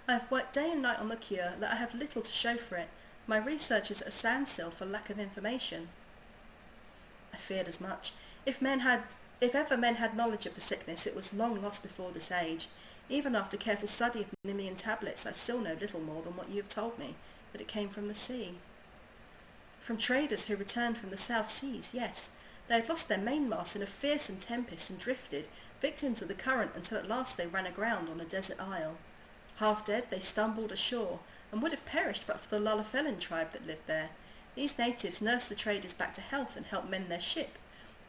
I have worked day and night on the cure, that I have little to show for it. My research is at a standstill for lack of information. I feared as much. If ever men had knowledge of the sickness, it was long lost before this age. Even after careful study of Nemean tablets, I still know little more than what you have told me, that it came from the sea. From traders who returned from the South Seas, yes. They had lost their mainmast in a fearsome tempest and drifted, victims of the current, until at last they ran aground on a desert isle. Half dead, they stumbled ashore, and would have perished but for the Lullafellan tribe that lived there. These natives nursed the traders back to health and helped mend their ship.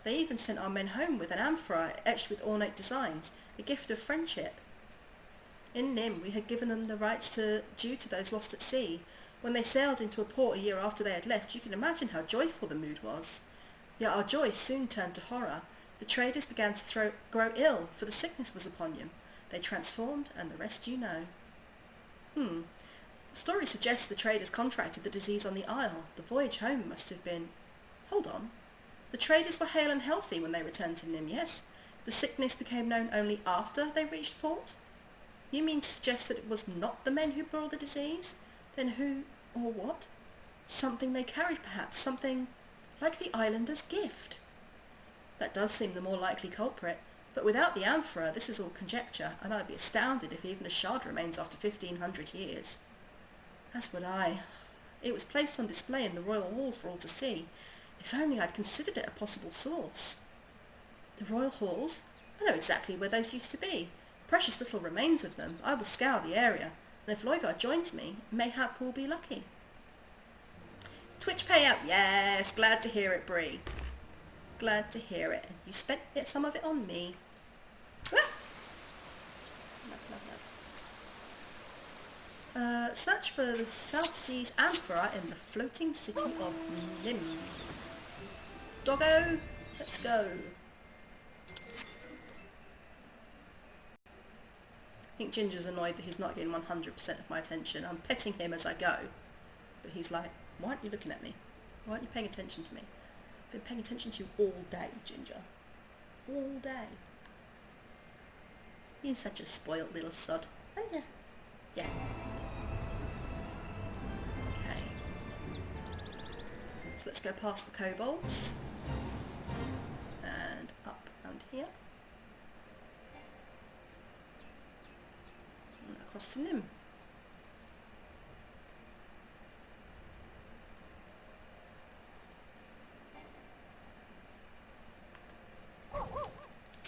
They even sent our men home with an amphora etched with ornate designs, a gift of friendship. In Nim, we had given them the rights due to those lost at sea. When they sailed into a port a year after they had left, you can imagine how joyful the mood was. Yet our joy soon turned to horror. The traders began to grow ill, for the sickness was upon them. They transformed, and the rest you know. The story suggests the traders contracted the disease on the isle. The voyage home must have been... Hold on. The traders were hale and healthy when they returned to Nim, yes? The sickness became known only after they reached port? You mean to suggest that it was not the men who bore the disease? Then who, or what? Something they carried, perhaps. Something like the islanders' gift. That does seem the more likely culprit. But without the amphora, this is all conjecture, and I'd be astounded if even a shard remains after 1,500 years. As would I. It was placed on display in the royal halls for all to see. If only I'd considered it a possible source. The royal halls? I know exactly where those used to be. Precious little remains of them. I will scour the area, and if Loivar joins me, mayhap we'll be lucky. Twitch payout, yes, glad to hear it, Bree. Glad to hear it. You spent some of it on me. Ah! Love. Search for the South Seas amphora in the floating city of Nim. Doggo, let's go. I think Ginger's annoyed that he's not getting 100% of my attention. I'm petting him as I go. But he's like, why aren't you looking at me? Why aren't you paying attention to me? I've been paying attention to you all day, Ginger. All day. He's such a spoilt little sod. Oh yeah. Yeah. Okay. So let's go past the kobolds. And up around here. And across to Nim.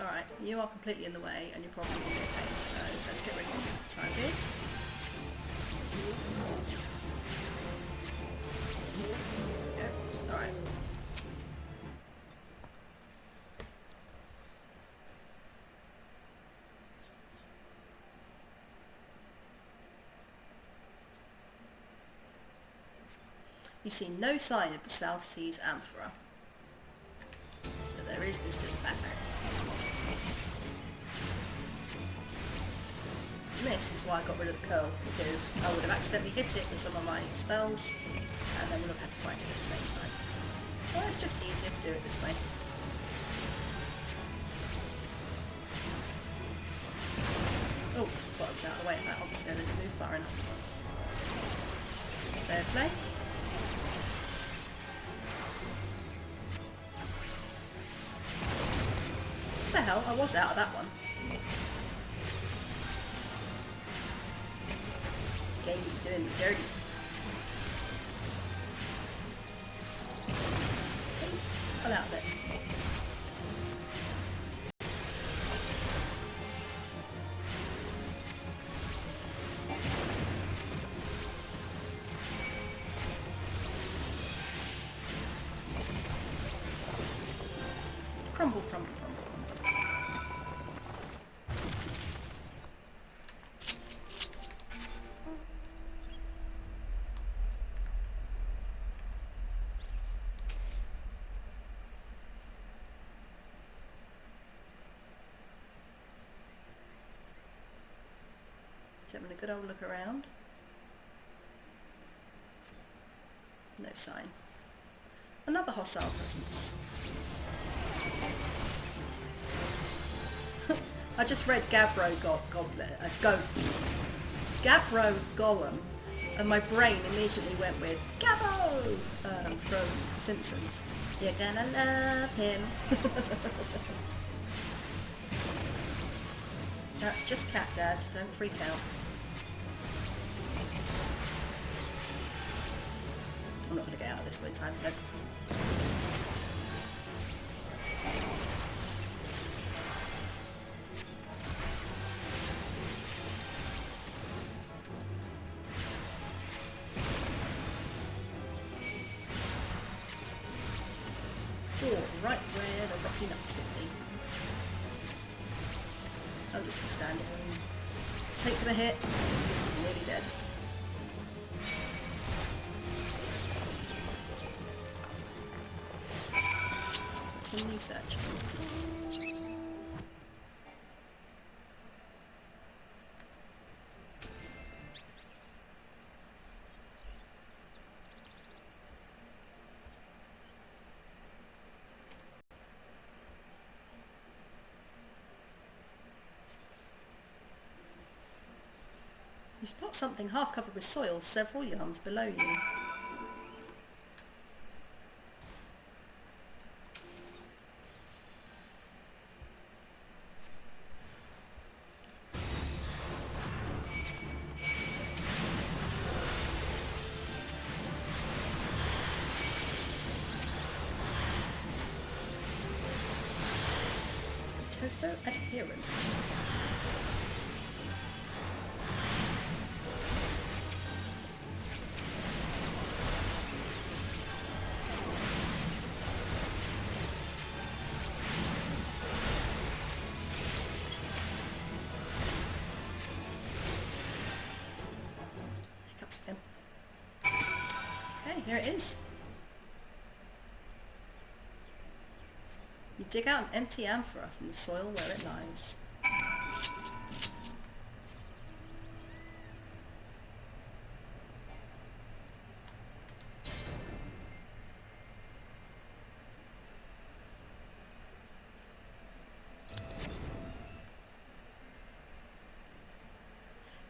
Alright, you are completely in the way and you're probably going to be a pain, so let's get rid of you for the time being. Yep, alright. You see no sign of the South Seas amphora. But there is this little background. And this is why I got rid of the curl, because I would have accidentally hit it with some of my spells, and then would have had to fight it at the same time. Well, it's just easier to do it this way. Oh, I thought I was out of the way of that. Obviously I didn't move far enough. Fair play. What the hell? I was out of that one. Game, you're doing me dirty. Okay, pull out of it. Crumble, crumble, crumble, crumble. Just having a good old look around. No sign. Another hostile presence. I just read Gabbro Gabbro Gollum, and my brain immediately went with Gabbo from The Simpsons. You're gonna love him. That's just cat, Dad. Don't freak out. I'm not going to get out of this one in time. No. right where the rocky nuts would be. I'm just going to stand here and take the hit. He's nearly dead. Continue searching. You spot something half covered with soil several yards below you. Toso adherent. Hiccups again. Okay, here it is. You dig out an empty amphora from the soil where it lies.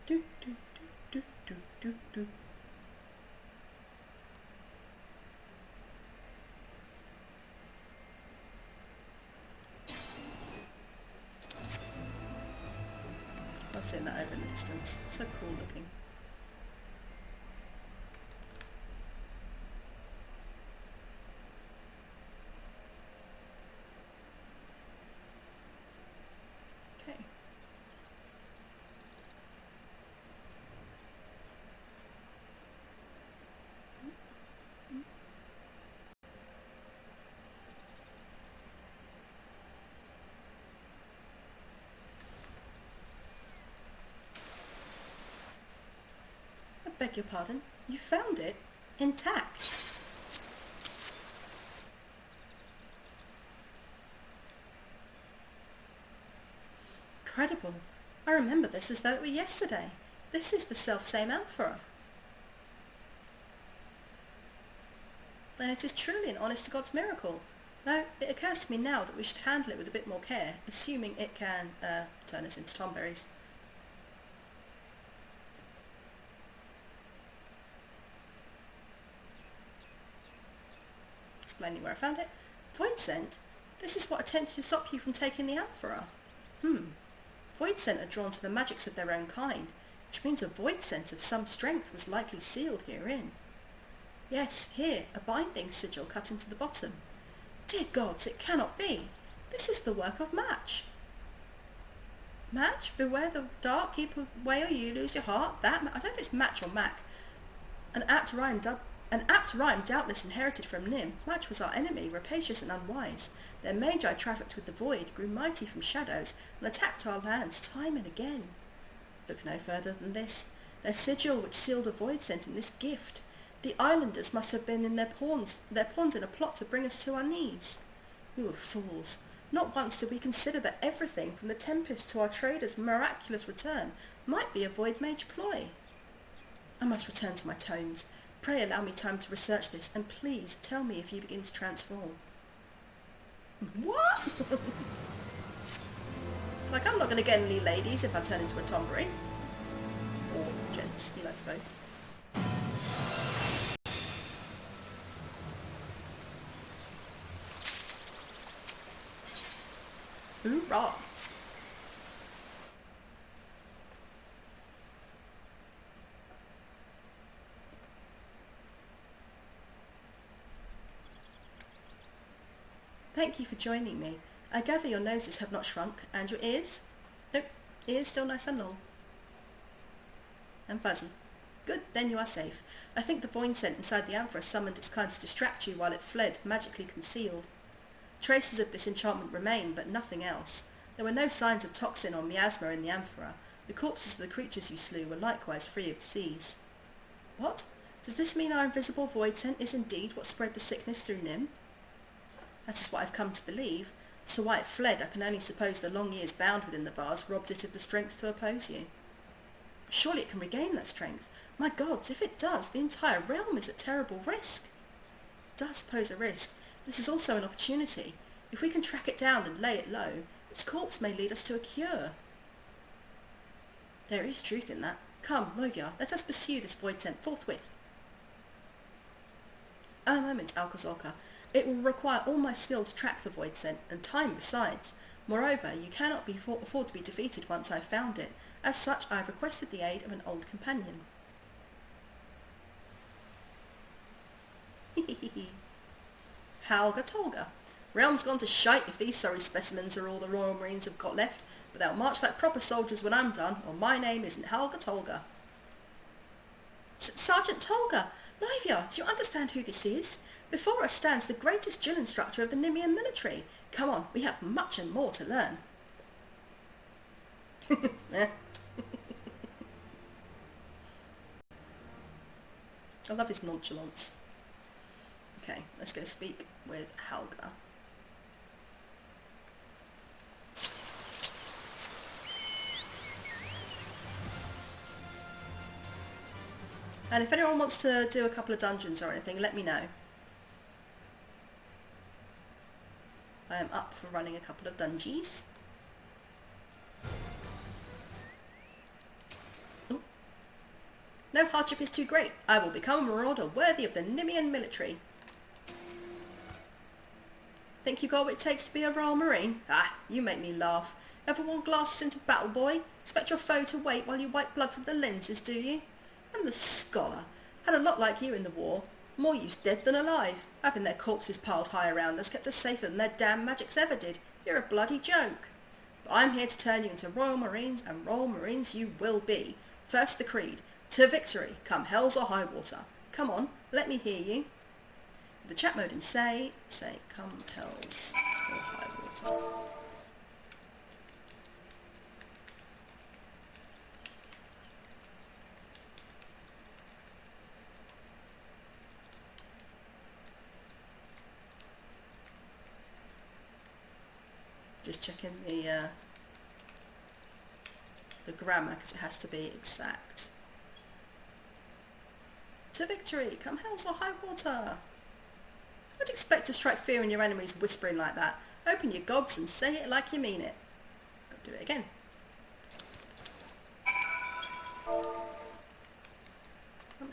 Do, do, do, do, do, do. I've seen that over in the distance. So cool looking. Okay. I beg your pardon, you found it intact. Incredible. I remember this as though it were yesterday. This is the self-same amphora. Then it is truly an honest-to-God's miracle. Though it occurs to me now that we should handle it with a bit more care, assuming it can turn us into tomberries. Explaining where I found it. Void scent? This is what attempted to stop you from taking the amphora. Void scent are drawn to the magics of their own kind, which means a void scent of some strength was likely sealed herein. Yes, here, a binding sigil cut into the bottom. Dear gods, it cannot be. This is the work of Match. Match? Beware the dark, keep away or you lose your heart. That, I don't know if it's Match or Mac. An apt rhyme doubtless inherited from Nim. Match was our enemy, rapacious and unwise. Their magi trafficked with the void, grew mighty from shadows, and attacked our lands time and again. Look no further than this. Their sigil which sealed a void scent in this gift. The islanders must have been in their pawns in a plot to bring us to our knees. We were fools. Not once did we consider that everything, from the tempest to our trader's miraculous return, might be a void mage ploy. I must return to my tomes. Pray allow me time to research this, and please tell me if you begin to transform. What? It's like, I'm not going to get any ladies if I turn into a tomberry. Or gents, he likes both. Hoorah! Thank you for joining me. I gather your noses have not shrunk, and your ears? Nope, ears still nice and long. And fuzzy. Good, then you are safe. I think the void scent inside the amphora summoned its kind to distract you while it fled, magically concealed. Traces of this enchantment remain, but nothing else. There were no signs of toxin or miasma in the amphora. The corpses of the creatures you slew were likewise free of disease. What? Does this mean our invisible void scent is indeed what spread the sickness through Nim? That is what I've come to believe. So why it fled, I can only suppose the long years bound within the vase robbed it of the strength to oppose you. Surely it can regain that strength. My gods, if it does, the entire realm is at terrible risk. It does pose a risk. This is also an opportunity. If we can track it down and lay it low, its corpse may lead us to a cure. There is truth in that. Come, Lovyar, let us pursue this void scent forthwith. A moment, Alcazolka. It will require all my skill to track the void scent, and time besides. Moreover, you cannot afford to be defeated once I've found it. As such, I have requested the aid of an old companion. Halga Tolga. Realm's gone to shite if these sorry specimens are all the Royal Marines have got left, but they'll march like proper soldiers when I'm done, or my name isn't Halga Tolga. Sergeant Tolga! Lovyar, do you understand who this is? Before us stands the greatest drill instructor of the Nimian military. Come on, we have much and more to learn. I love his nonchalance. Okay, let's go speak with Halga. And if anyone wants to do a couple of dungeons or anything, let me know. I am up for running a couple of dungeons. Ooh. No hardship is too great. I will become a marauder worthy of the Nimian military. Think you got what it takes to be a Royal Marine? Ah, you make me laugh. Ever worn glasses into battle, boy? Expect your foe to wait while you wipe blood from the lenses, do you? And the scholar. Had a lot like you in the war. More use dead than alive. Having their corpses piled high around us kept us safer than their damn magics ever did. You're a bloody joke. But I'm here to turn you into Royal Marines, and Royal Marines you will be. First the creed. To victory, come hells or high water. Come on, let me hear you. With the chat mode in say come hells or high water. Just checking the grammar because it has to be exact. To victory, come hells or high water. I'd expect to strike fear in your enemies whispering like that. Open your gobs and say it like you mean it. Got to do it again. Come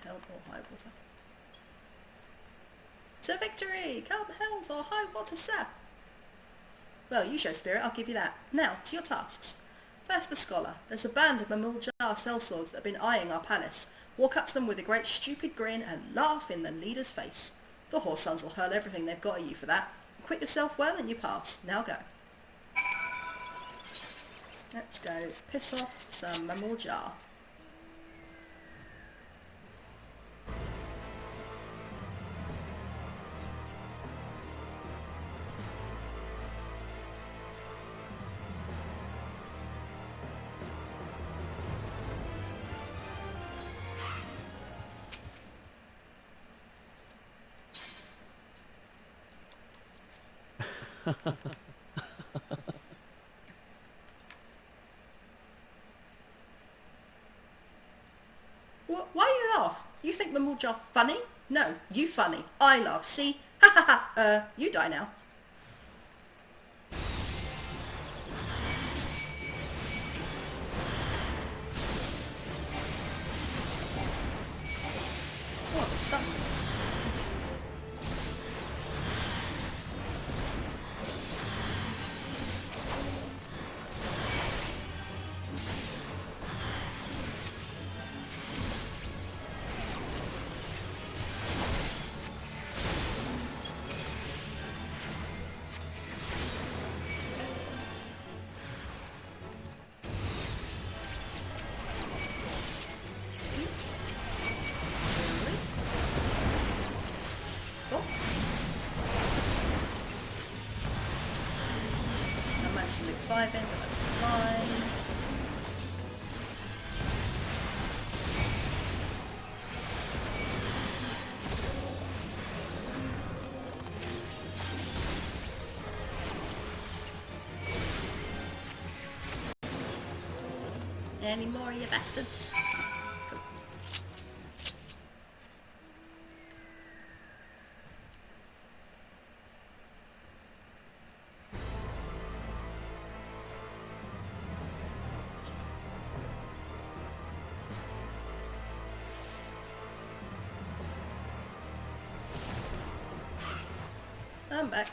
hells or high water. To victory, come hells or high water, sir. Well, you show spirit, I'll give you that. Now, to your tasks. First the scholar. There's a band of Mamuljar sellswords that have been eyeing our palace. Walk up to them with a great stupid grin and laugh in the leader's face. The horse sons will hurl everything they've got at you for that. Quit yourself well and you pass. Now go. Let's go piss off some Mamuljar. Why you laugh? You think the Mamuljar funny? No, you funny. I laugh. See? Ha ha ha. You die now. Oh, it's stuck. some XIV in, but that's fine. Any more of you bastards? Cool. I'm back.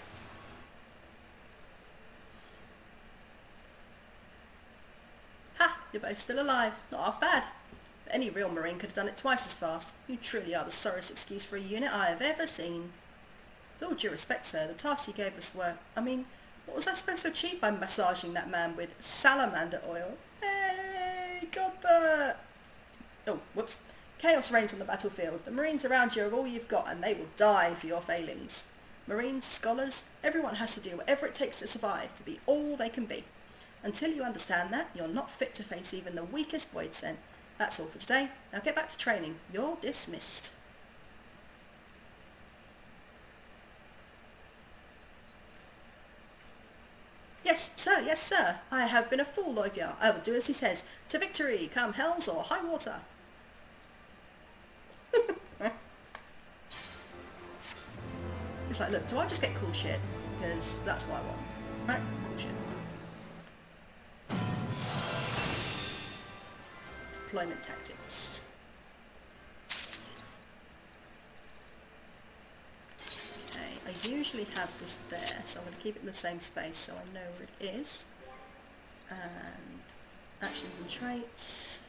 Ha! You're both still alive. Not half bad. But any real Marine could have done it twice as fast. You truly are the sorriest excuse for a unit I have ever seen. With all due respect, sir, the tasks you gave us were... I mean, what was I supposed to achieve by massaging that man with salamander oil? Hey, Godbert! Oh, whoops. Chaos reigns on the battlefield. The Marines around you are all you've got, and they will die for your failings. Marines, scholars, everyone has to do whatever it takes to survive, to be all they can be. Until you understand that, you're not fit to face even the weakest void scent. That's all for today. Now get back to training. You're dismissed. Yes, sir, yes, sir. I have been a fool, Loivia. I will do as he says. To victory, come hells or high water. It's like, look, do I just get cool shit? Because that's what I want. Right? Cool shit. Deployment tactics. Okay, I usually have this there, so I'm going to keep it in the same space so I know where it is. And actions and traits.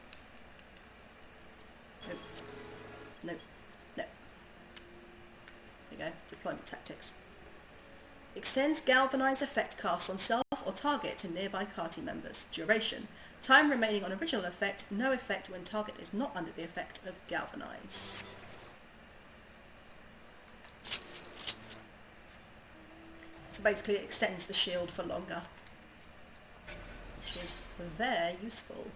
Nope. Nope. Nope. There you go. Deployment tactics. Extends galvanize effect cast on self or target to nearby party members. Duration. Time remaining on original effect. No effect when target is not under the effect of galvanize. So basically it extends the shield for longer, which is very useful.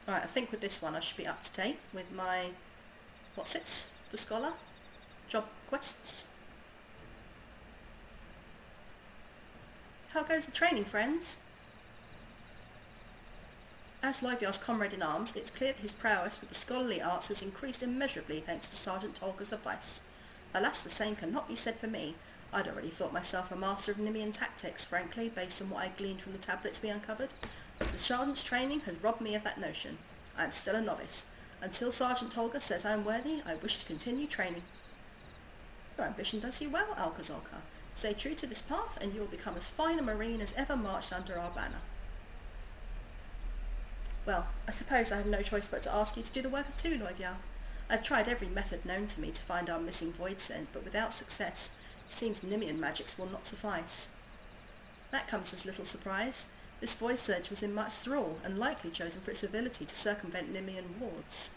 Alright, I think with this one I should be up to date with my what's-its, the scholar, job quests. How goes the training, friends? As Loiviar's comrade in arms, it's clear that his prowess with the scholarly arts has increased immeasurably thanks to Sergeant Tolga's advice. Alas, the same cannot be said for me. I'd already thought myself a master of Nimian tactics, frankly, based on what I gleaned from the tablets we uncovered. But the sergeant's training has robbed me of that notion. I am still a novice. Until Sergeant Tolga says I am worthy, I wish to continue training. Your ambition does you well, Alcazolka. Stay true to this path, and you will become as fine a Marine as ever marched under our banner. Well, I suppose I have no choice but to ask you to do the work of two, Loiviar. I've tried every method known to me to find our missing void scent, but without success. It seems Nimian magics will not suffice. That comes as little surprise. This void surge was in much thrall, and likely chosen for its ability to circumvent Nimian wards.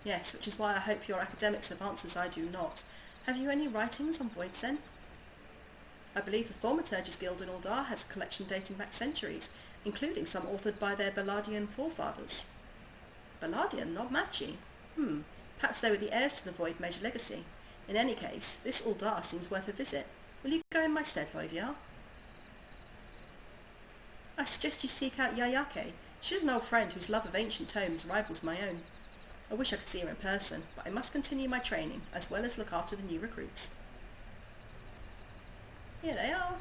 Yes, which is why I hope your academics have answers I do not. Have you any writings on void scent? I believe the Thaumaturgist Guild in Uldar has a collection dating back centuries, including some authored by their Ballardian forefathers. Ballardian, not Matchy? Perhaps they were the heirs to the Void Mage legacy. In any case, this Uldar seems worth a visit. Will you go in my stead, Loiviar? I suggest you seek out Yayake. She's an old friend whose love of ancient tomes rivals my own. I wish I could see her in person, but I must continue my training, as well as look after the new recruits. Here they are.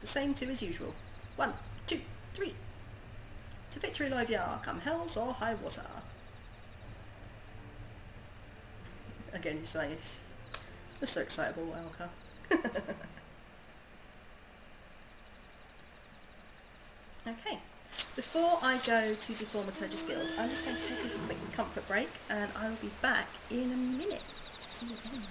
The same two as usual. 1, 2, 3. To victory, Loiviar, come hells or high water. Again, you're saying, we're so excitable, Alka. Okay, before I go to the Thaumaturgist Guild, I'm just going to take a quick comfort break, and I will be back in a minute. See you then.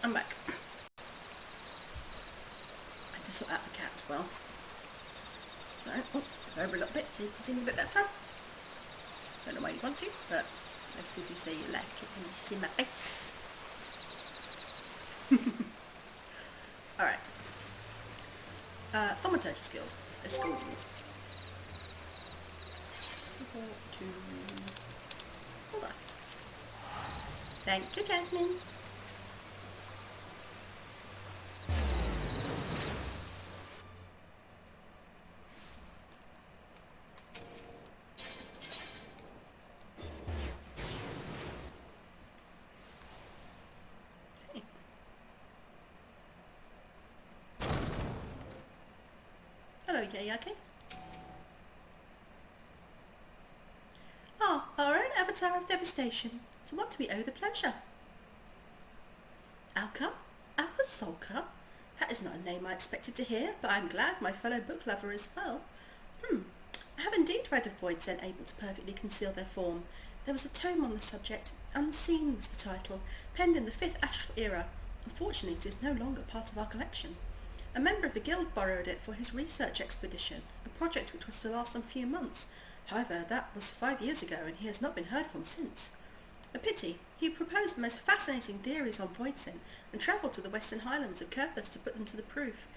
I'm back. I just sort out the cat as well. So, go over a little bit so you can see me a bit better. Don't know why you want to, but obviously if you say you like it, then you see my face. Alright. Thaumaturgist Guild. A school. Hold on. Thank you, Jasmine. Hello, Yayaki. Ah, our own avatar of devastation. To what do we owe the pleasure? Alka? Alka Solka? That is not a name I expected to hear, but I'm glad my fellow book lover is well. I have indeed read of Voidsent able to perfectly conceal their form. There was a tome on the subject. Unseen was the title, penned in the 5th Astral Era. Unfortunately, it is no longer part of our collection. A member of the guild borrowed it for his research expedition, a project which was to last a few months. However, that was 5 years ago, and he has not been heard from since. A pity. He proposed the most fascinating theories on Voidsent, and travelled to the western highlands of Kurthus to put them to the proof.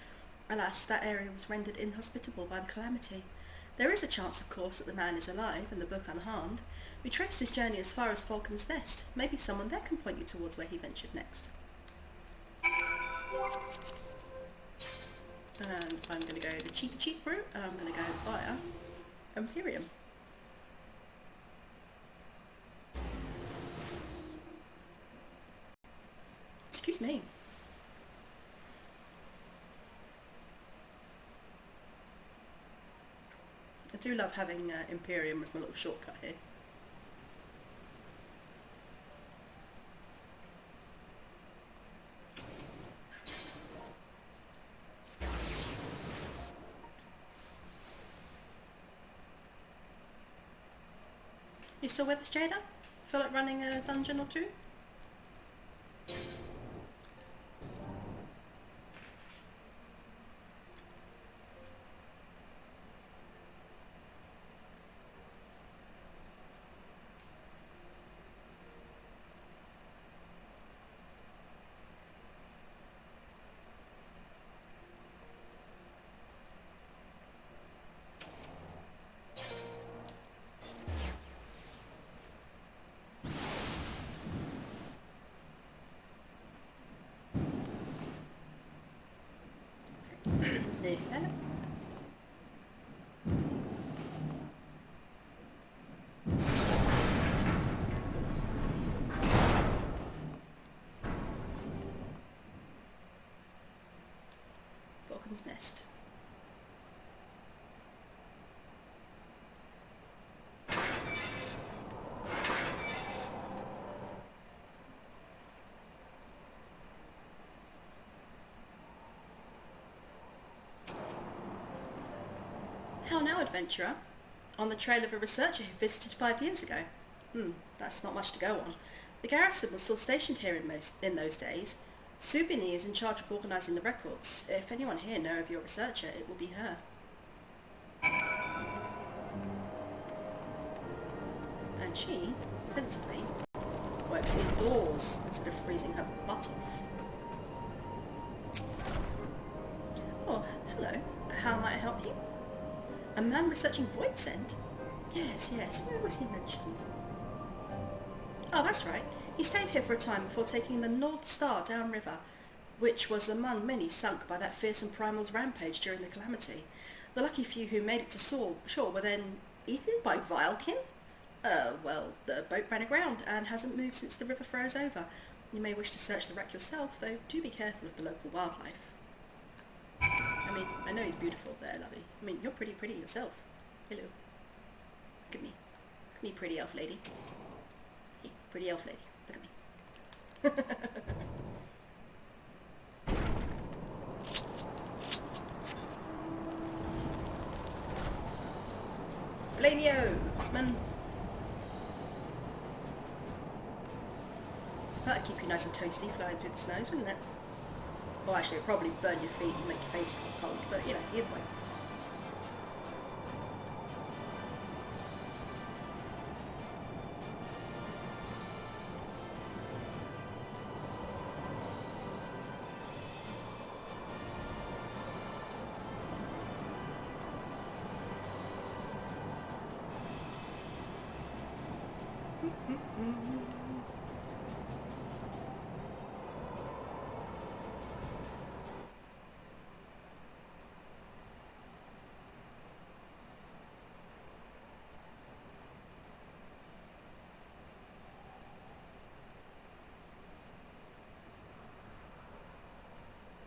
Alas, that area was rendered inhospitable by the calamity. There is a chance, of course, that the man is alive, and the book unharmed. We traced his journey as far as Falcon's Nest. Maybe someone there can point you towards where he ventured next. And I'm going to go the cheap route. I'm going to go via Imperium. Excuse me. I do love having Imperium as my little shortcut here. You still with us, Jada? Feel like running a dungeon or two? There you go. Falcon's Nest. How now, adventurer? On the trail of a researcher who visited 5 years ago. That's not much to go on. The garrison was still stationed here in those days. Souvigny is in charge of organising the records. If anyone here know of your researcher, it will be her. And she, sensibly, works indoors instead of freezing her butt off. Oh, hello. How might I help you? A man researching Voidsent? Yes, where was he mentioned? Oh, that's right. He stayed here for a time before taking the North Star downriver, which was among many sunk by that fearsome primal's rampage during the calamity. The lucky few who made it to shore were then eaten by Vilekin? Well, the boat ran aground and hasn't moved since the river froze over. You may wish to search the wreck yourself, though do be careful of the local wildlife. I mean, I know he's beautiful there, lovey. I mean, you're pretty yourself. Hello. Look at me. Look at me, pretty elf lady. Hey, pretty elf lady. Look at me. Flamio! Man. That'll keep you be nice and toasty flowing through the snows, wouldn't it? Well, actually, it'd probably burn your feet and make your face cold, but you know, either way.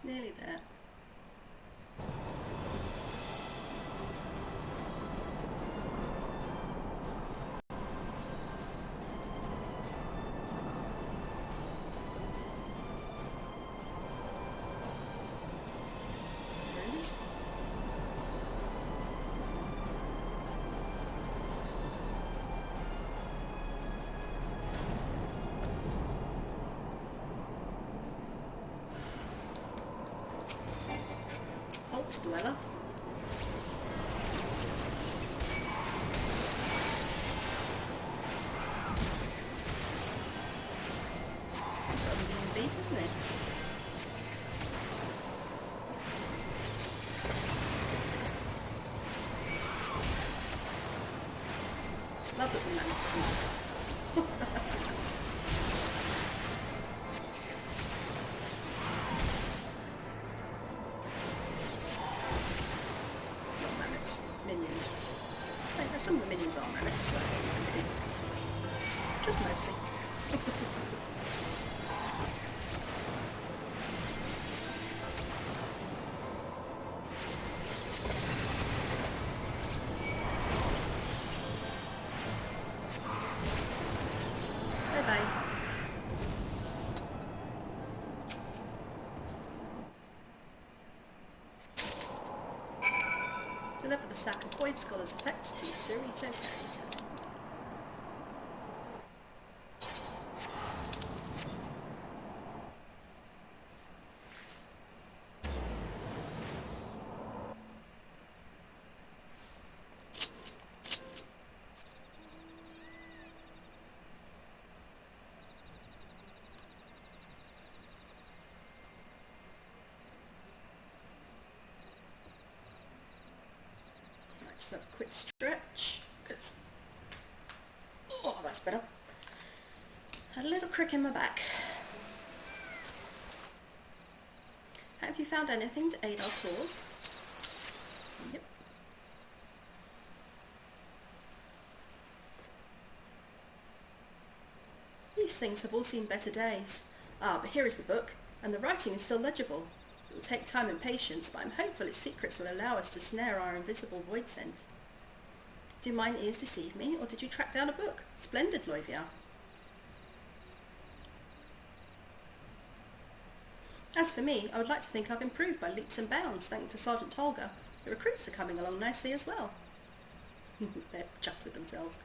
Nearly there. Dweller. It's got Indian beef, isn't it? Love it when that is minions. Some of the minions are mammoths, so it's not really. Just mostly. Bye bye. Deliver the sack of Void Scholar's effects to Surito Carrington. Just have a quick stretch, because, oh, that's better. Had a little crick in my back. Have you found anything to aid our cause? Yep. These things have all seen better days. Ah, but here is the book, and the writing is still legible. It will take time and patience, but I'm hopeful its secrets will allow us to snare our invisible void scent. Do mine ears deceive me, or did you track down a book? Splendid, Loivia. As for me, I would like to think I've improved by leaps and bounds, thanks to Sergeant Tolga. The recruits are coming along nicely as well. They're chuffed with themselves.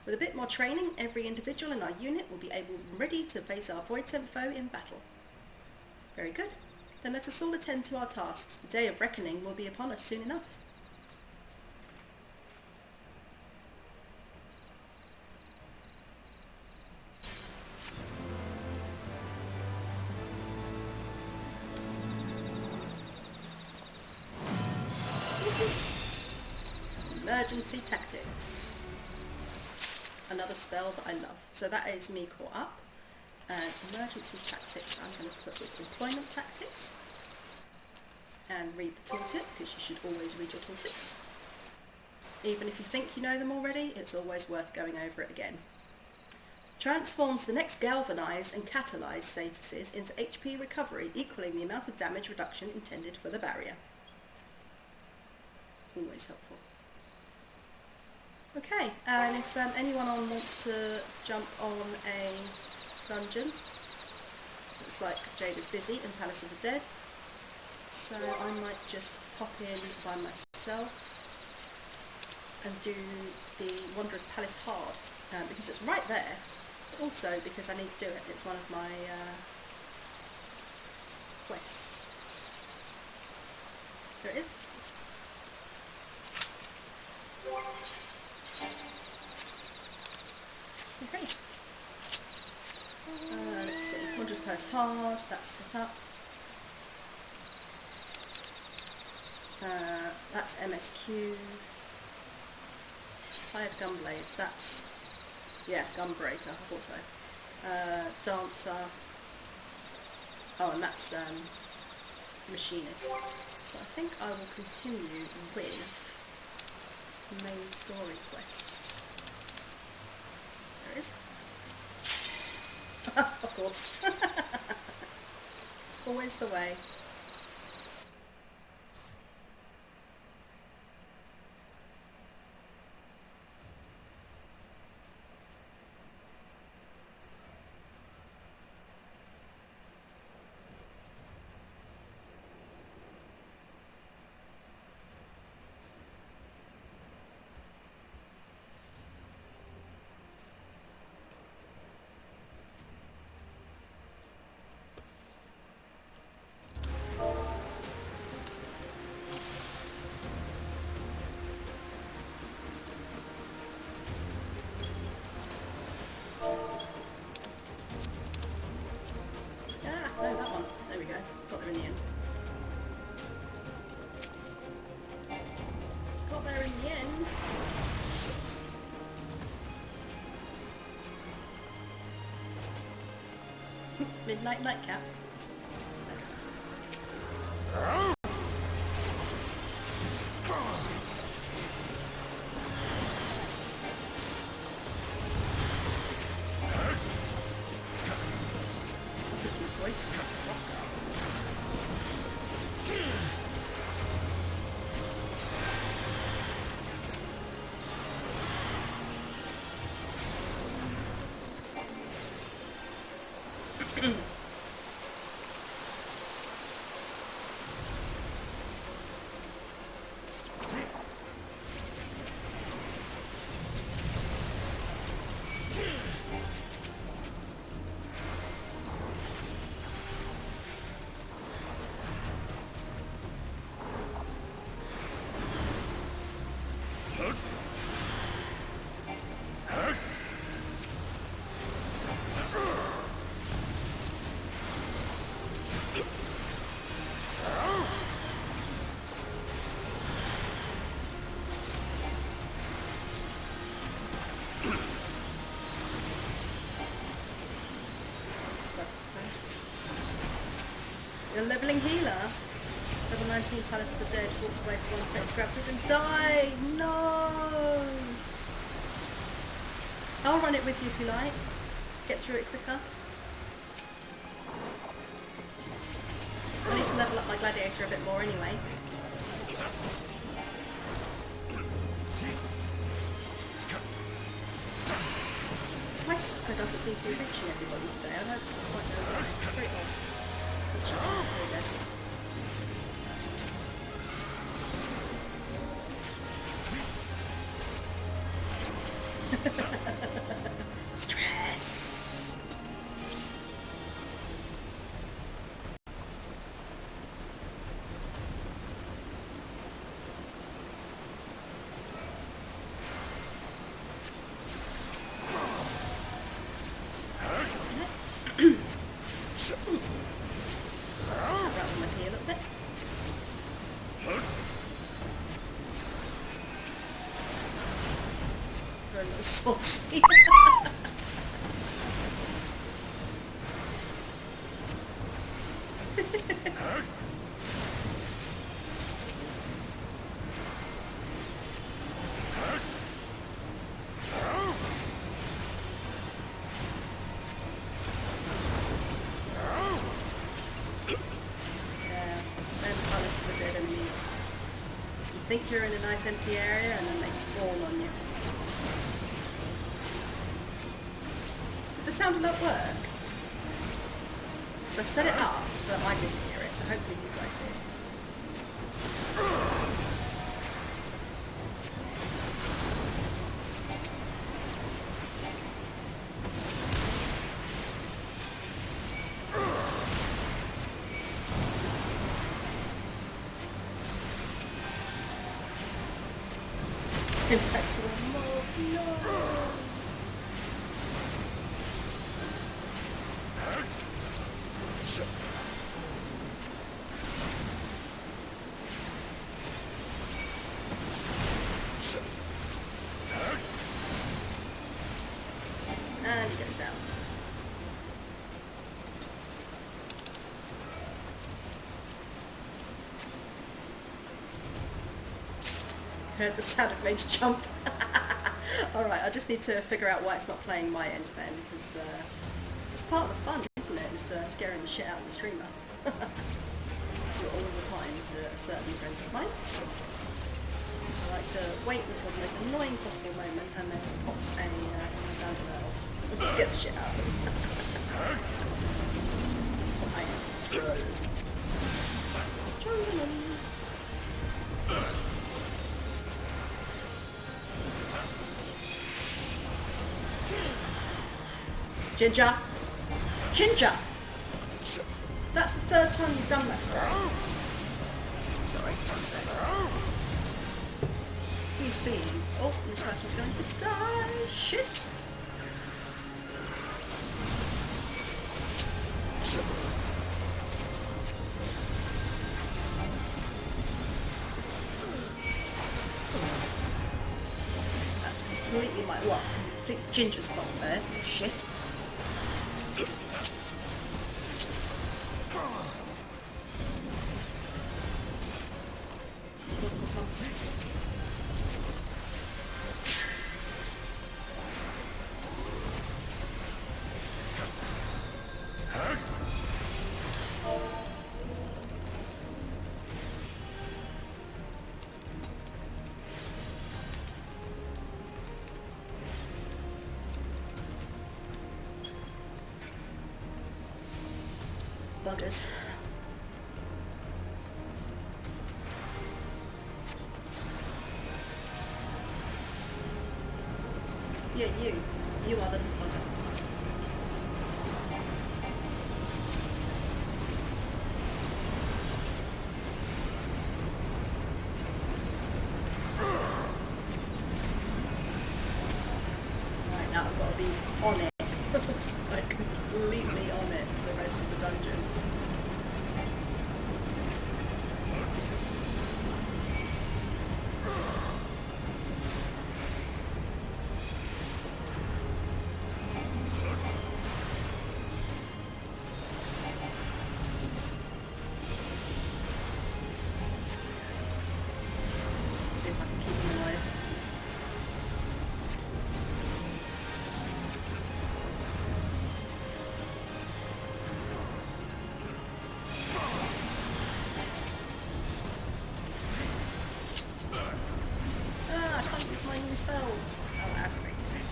With a bit more training, every individual in our unit will be able and ready to face our void scent foe in battle. Very good. Then let us all attend to our tasks. The day of reckoning will be upon us soon enough. Emergency Tactics. Another spell that I love. So that is me caught up. And Emergency Tactics I'm going to put with Employment Tactics. And read the tooltip, because you should always read your tooltips. Even if you think you know them already, it's always worth going over it again. Transforms the next Galvanize and Catalyze statuses into HP recovery, equaling the amount of damage reduction intended for the barrier. Always helpful. Okay, and if anyone wants to jump on a dungeon, looks like Jade is busy in Palace of the Dead, so I might just pop in by myself and do the Wanderer's Palace hard, because it's right there, Also, because I need to do it, it's one of my quests. There it is. Okay. Let's see. Wondrous Palace Hard, that's set up. That's MSQ. Fired Gunblades, that's, yeah, Gunbreaker, I thought so. Dancer. Oh, and that's Machinist. So I think I will continue with main story quests. There it is. Of course. Always the way. No, that one. There we go. Got there in the end. Got there in the end. Midnight nightcap. That's a deep voice. That's a rock girl. You're levelling healer. Level 19 Palace of the Dead walked away for 1 sec, scrap food and die! No! I'll run it with you if you like. Get through it quicker. I need to level up my gladiator a bit more anyway. My sucker doesn't seem to be reaching everybody today. I don't quite know why. It's very odd. There we go. Stress! Rattle my pee a little bit. Very little saucy. Think you're in a nice empty area and then they spawn on you. Did the sound alert work? So I set it up, but I didn't hear it, so hopefully you guys did. going back to a mob. No. And he goes down. Heard the sound of Mage jump. Alright, I just need to figure out why it's not playing my end then, because it's part of the fun, isn't it? It's scaring the shit out of the streamer. I do it all the time to a certain friend of mine. I like to wait until the most annoying possible moment and then pop a sound alert off. And scare the shit out of them. I am Ginger! Ginger! That's the third time you've done that today. Sorry, one sec. He's been... Oh, this person's going to die! Shit! That's completely my... What? Completely Ginger's fault there. Shit. Buggers. Yeah, you are the little bugger. Right, now I've got to be on it. Like completely on it for the rest of the dungeon. See if I can keep him alive. I can't use my new spells. Oh, aggravated.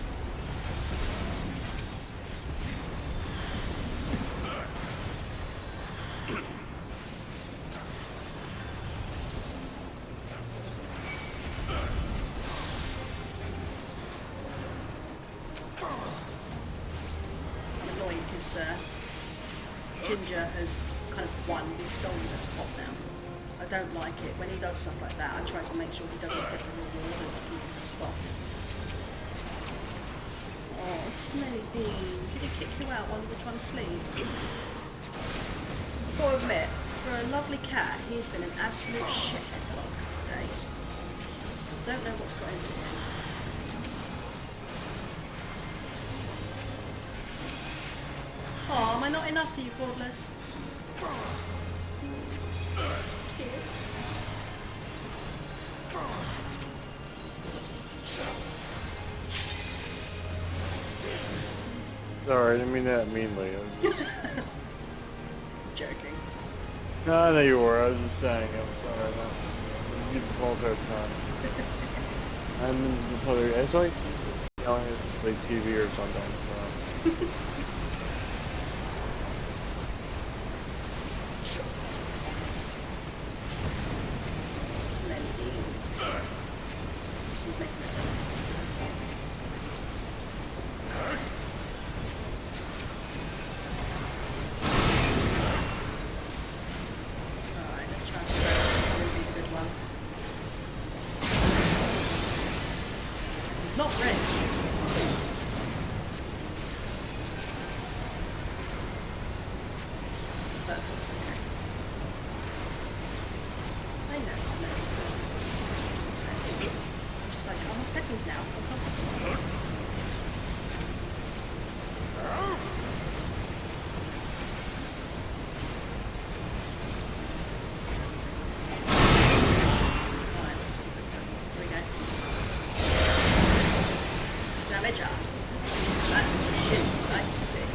I'm annoyed because Ginger has kind of won. He's stolen the spot now. I don't like it. When he does stuff like that, I try to make sure he doesn't get the reward and keep the spot. Oh, Smelly Bean. Did he kick you out while you were trying to sleep? I've got to admit, for a lovely cat, he's been an absolute shithead the last couple of days. Don't know what's got into him. Oh, am I not enough for you, Cordless? Sorry, I didn't mean that meanly. Joking. No, I know you were. I was just saying. I'm sorry. I'm using the phone third time. I'm in the public. It's like yelling at like TV or something. So. Smelly Bean. She's making this up. Alright, let's try to be a good one. not red. I know, Snow. Just a second. I'm just like, oh, my pettings now. Alright, let's see what's going on. Here we go. Damage up. That's the shit I like to see.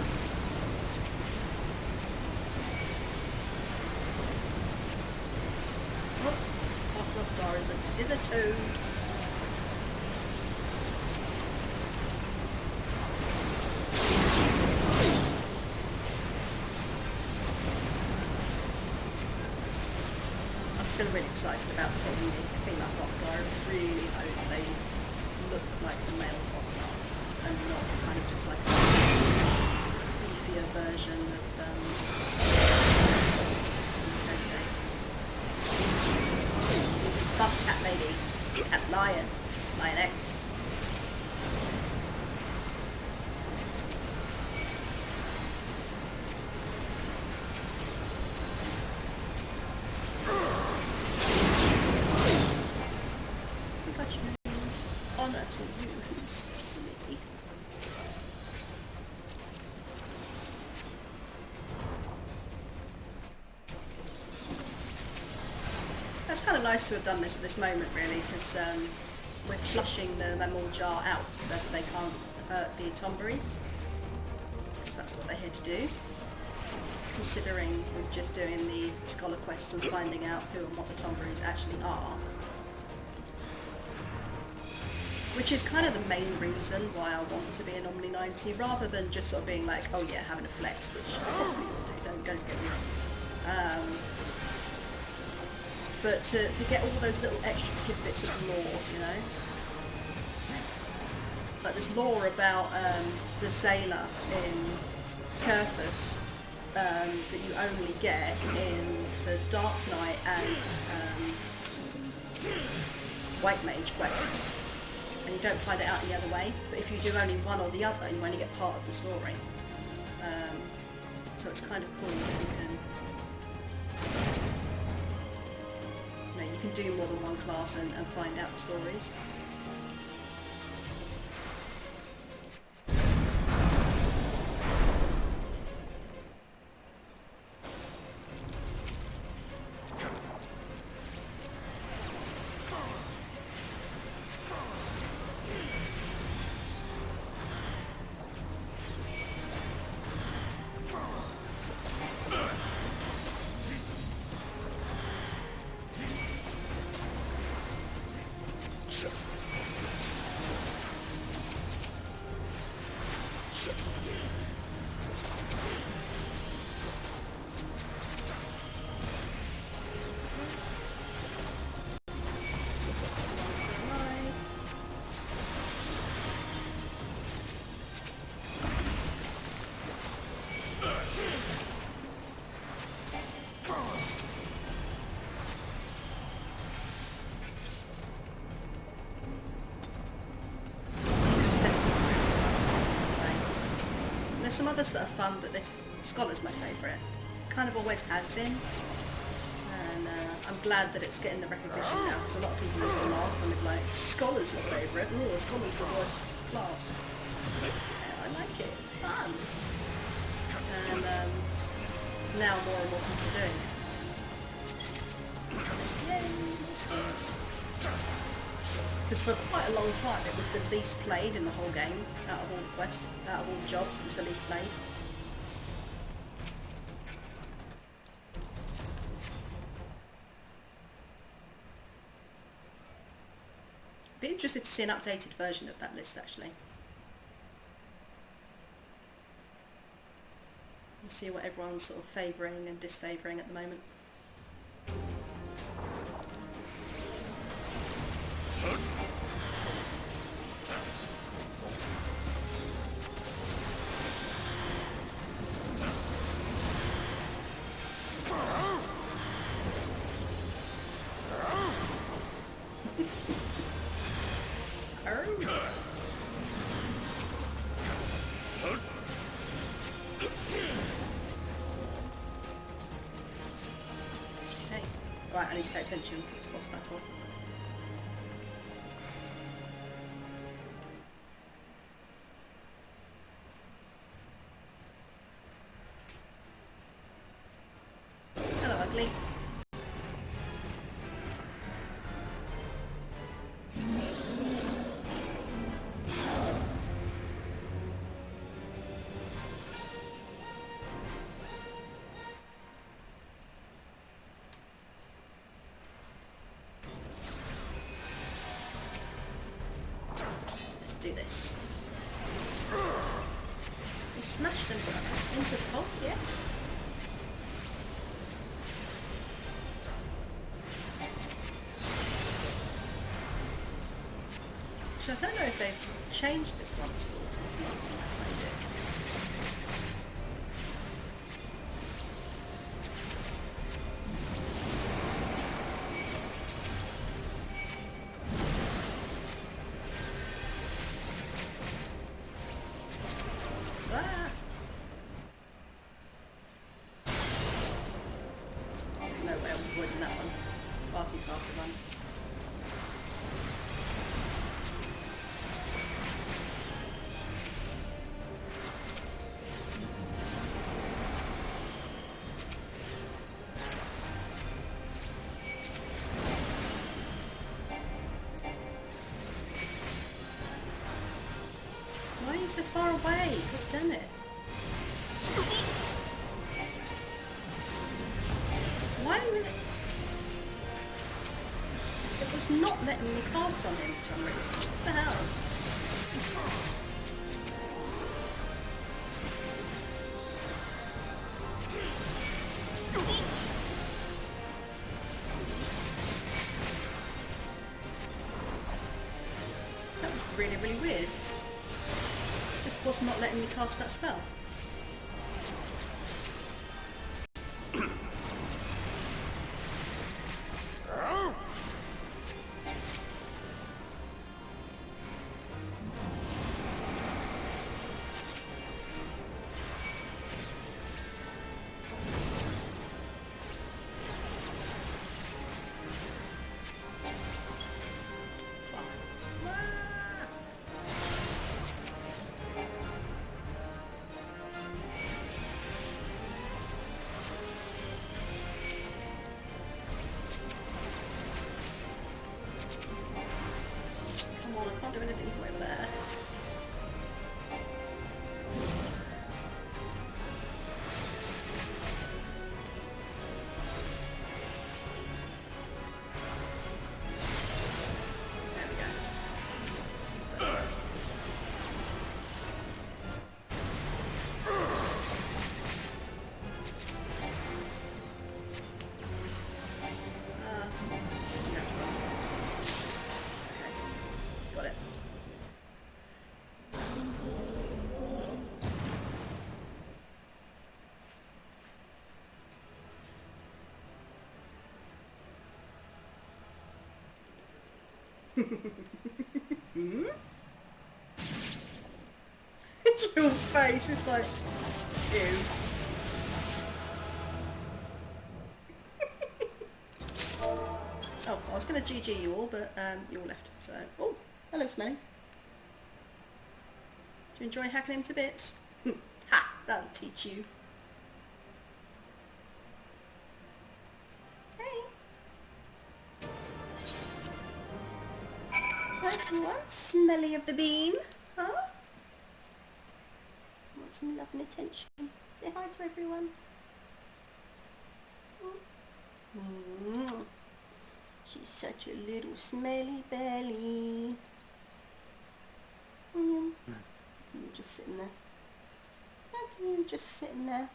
Bar is a toad. I'm still really excited about seeing the female Hotgar. I really hope they look like the male Hotgar and not kind of just like a beefier version of Bus cat lady, cat lion, lioness. Honour to you who saved me. It's kind of nice to have done this at this moment, really, because we're flushing the mammal jar out so that they can't hurt the tomberries. Because that's what they're here to do. Considering we're just doing the scholar quests and finding out who and what the tomberries actually are. Which is kind of the main reason why I want to be an Omni 90, rather than just sort of being like, oh yeah, having a flex, which I probably will do, don't get me wrong. But to get all those little extra tidbits of lore, you know? Like there's lore about the Sailor in Kurthus that you only get in the Dark Knight and White Mage quests. And you don't find it out any other way, but if you do only one or the other, you only get part of the story. So it's kind of cool that you can, you can do more than one class and find out the stories. Some others that are fun, but this Scholar's my favourite. Kind of always has been, and I'm glad that it's getting the recognition now, because a lot of people used to laugh and they'd be like, Scholar's my favourite, oh, Scholar's the worst class. Yeah, I like it, it's fun. And now more and more people are doing it. Yay, more Scholars. Because for quite a long time it was the least played in the whole game, out of all the quests, out of all the jobs, it was the least played. Be interested to see an updated version of that list actually. And see what everyone's sort of favouring and disfavouring at the moment. I need to pay attention for this boss battle. Hello, ugly. Let's do this. We smash them into the hole, yes. So I don't know if they've changed this one at all since the last time I played it. Ah! No way I was avoiding that one. Far too far to run. Why are you so far away? God damn it. Why was it was not letting me cast on him for some reason. What the hell? That was really, really weird. Just was not letting me cast that spell. Fuck. Ah! Come on, I can't do anything from over there. There we go. You have to run with this. Okay, got it. It's your face, it's like, ew. Oh, I was going to GG you all, but you all left, so... Oh, hello, Smelly. Do you enjoy hacking him to bits? Ha! That'll teach you. Hey. What do you want, Smelly of the Bean? Huh? Want some love and attention? Say hi to everyone. Mm. She's such a little smelly belly. Mm. You're just sitting there. You're just sitting there.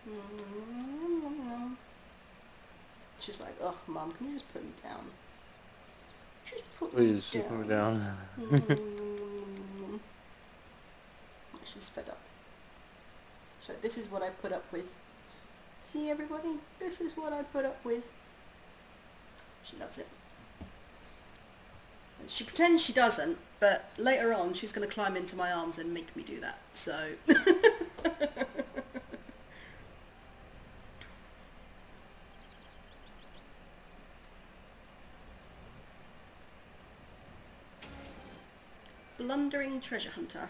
Mm. She's like, ugh, Mum, can you just put me down? Just put Please, me put me down. down. She's fed up. So this is what I put up with. See, everybody? This is what I put up with. She loves it. She pretends she doesn't, but later on she's going to climb into my arms and make me do that. So... blundering treasure hunter.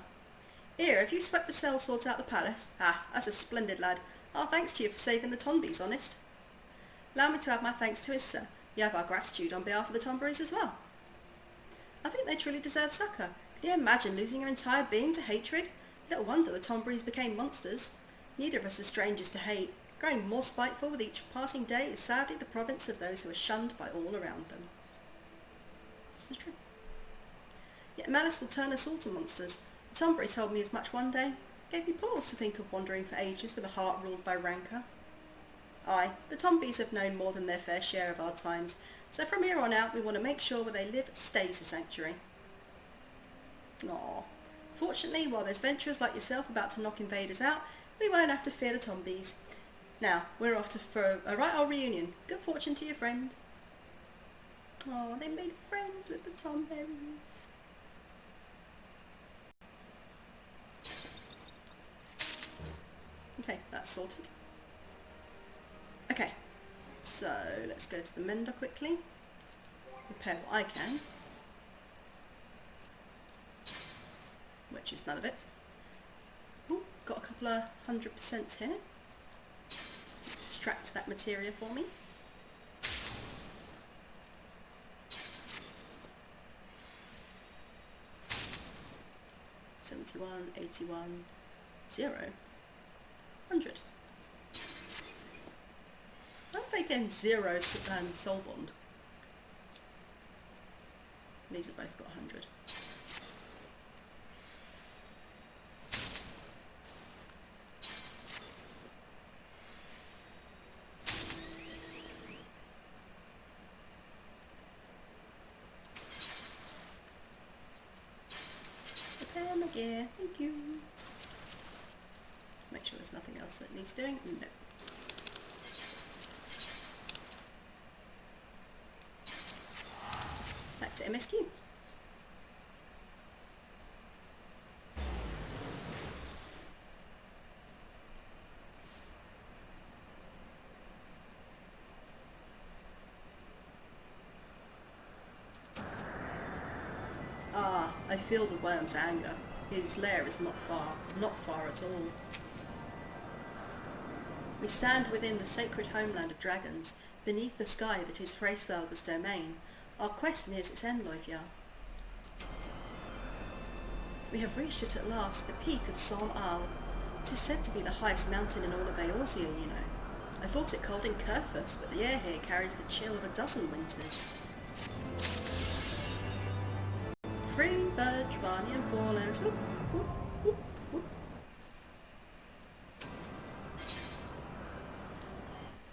Here, have you swept the sellswords out the palace? Ah, that's a splendid lad. Our thanks to you for saving the Tonbys, honest. Allow me to add my thanks to his sir. You have our gratitude on behalf of the Tonberries as well. I think they truly deserve succour. Can you imagine losing your entire being to hatred? Little wonder the Tonberries became monsters. Neither of us are strangers to hate. Growing more spiteful with each passing day is sadly the province of those who are shunned by all around them. This is true. Yet malice will turn us all to monsters. The Tonberry told me as much one day. Gave me pause to think of wandering for ages with a heart ruled by rancour. Aye, the Tonbys have known more than their fair share of our times, so from here on out we want to make sure where they live stays a sanctuary. Aww. Fortunately, while there's venturers like yourself about to knock invaders out, we won't have to fear the Tonbys. Now, we're off for a right old reunion. Good fortune to your friend. Oh, they made friends with the Tonberries. Okay, that's sorted. Okay, so let's go to the mender quickly. Repair what I can. Which is none of it. Ooh, got a couple of 100% here. Extract that materia for me. $71, $81, 0, 100. How are they getting 0 soul bond? These have both got 100. Repair my gear, thank you. Just make sure there's nothing else that needs doing. No. Back to MSQ. Ah, I feel the worm's anger. His lair is not far at all. We stand within the sacred homeland of dragons, beneath the sky that is Hraesvelg's domain. Our quest nears its end, Loivia. We have reached it at last, the peak of Sol Al. It is said to be the highest mountain in all of Eorzea, you know. I thought it cold in Kurthus, but the air here carries the chill of a dozen winters. Free birch, barney and forelands. Whoop, whoop, whoop, whoop.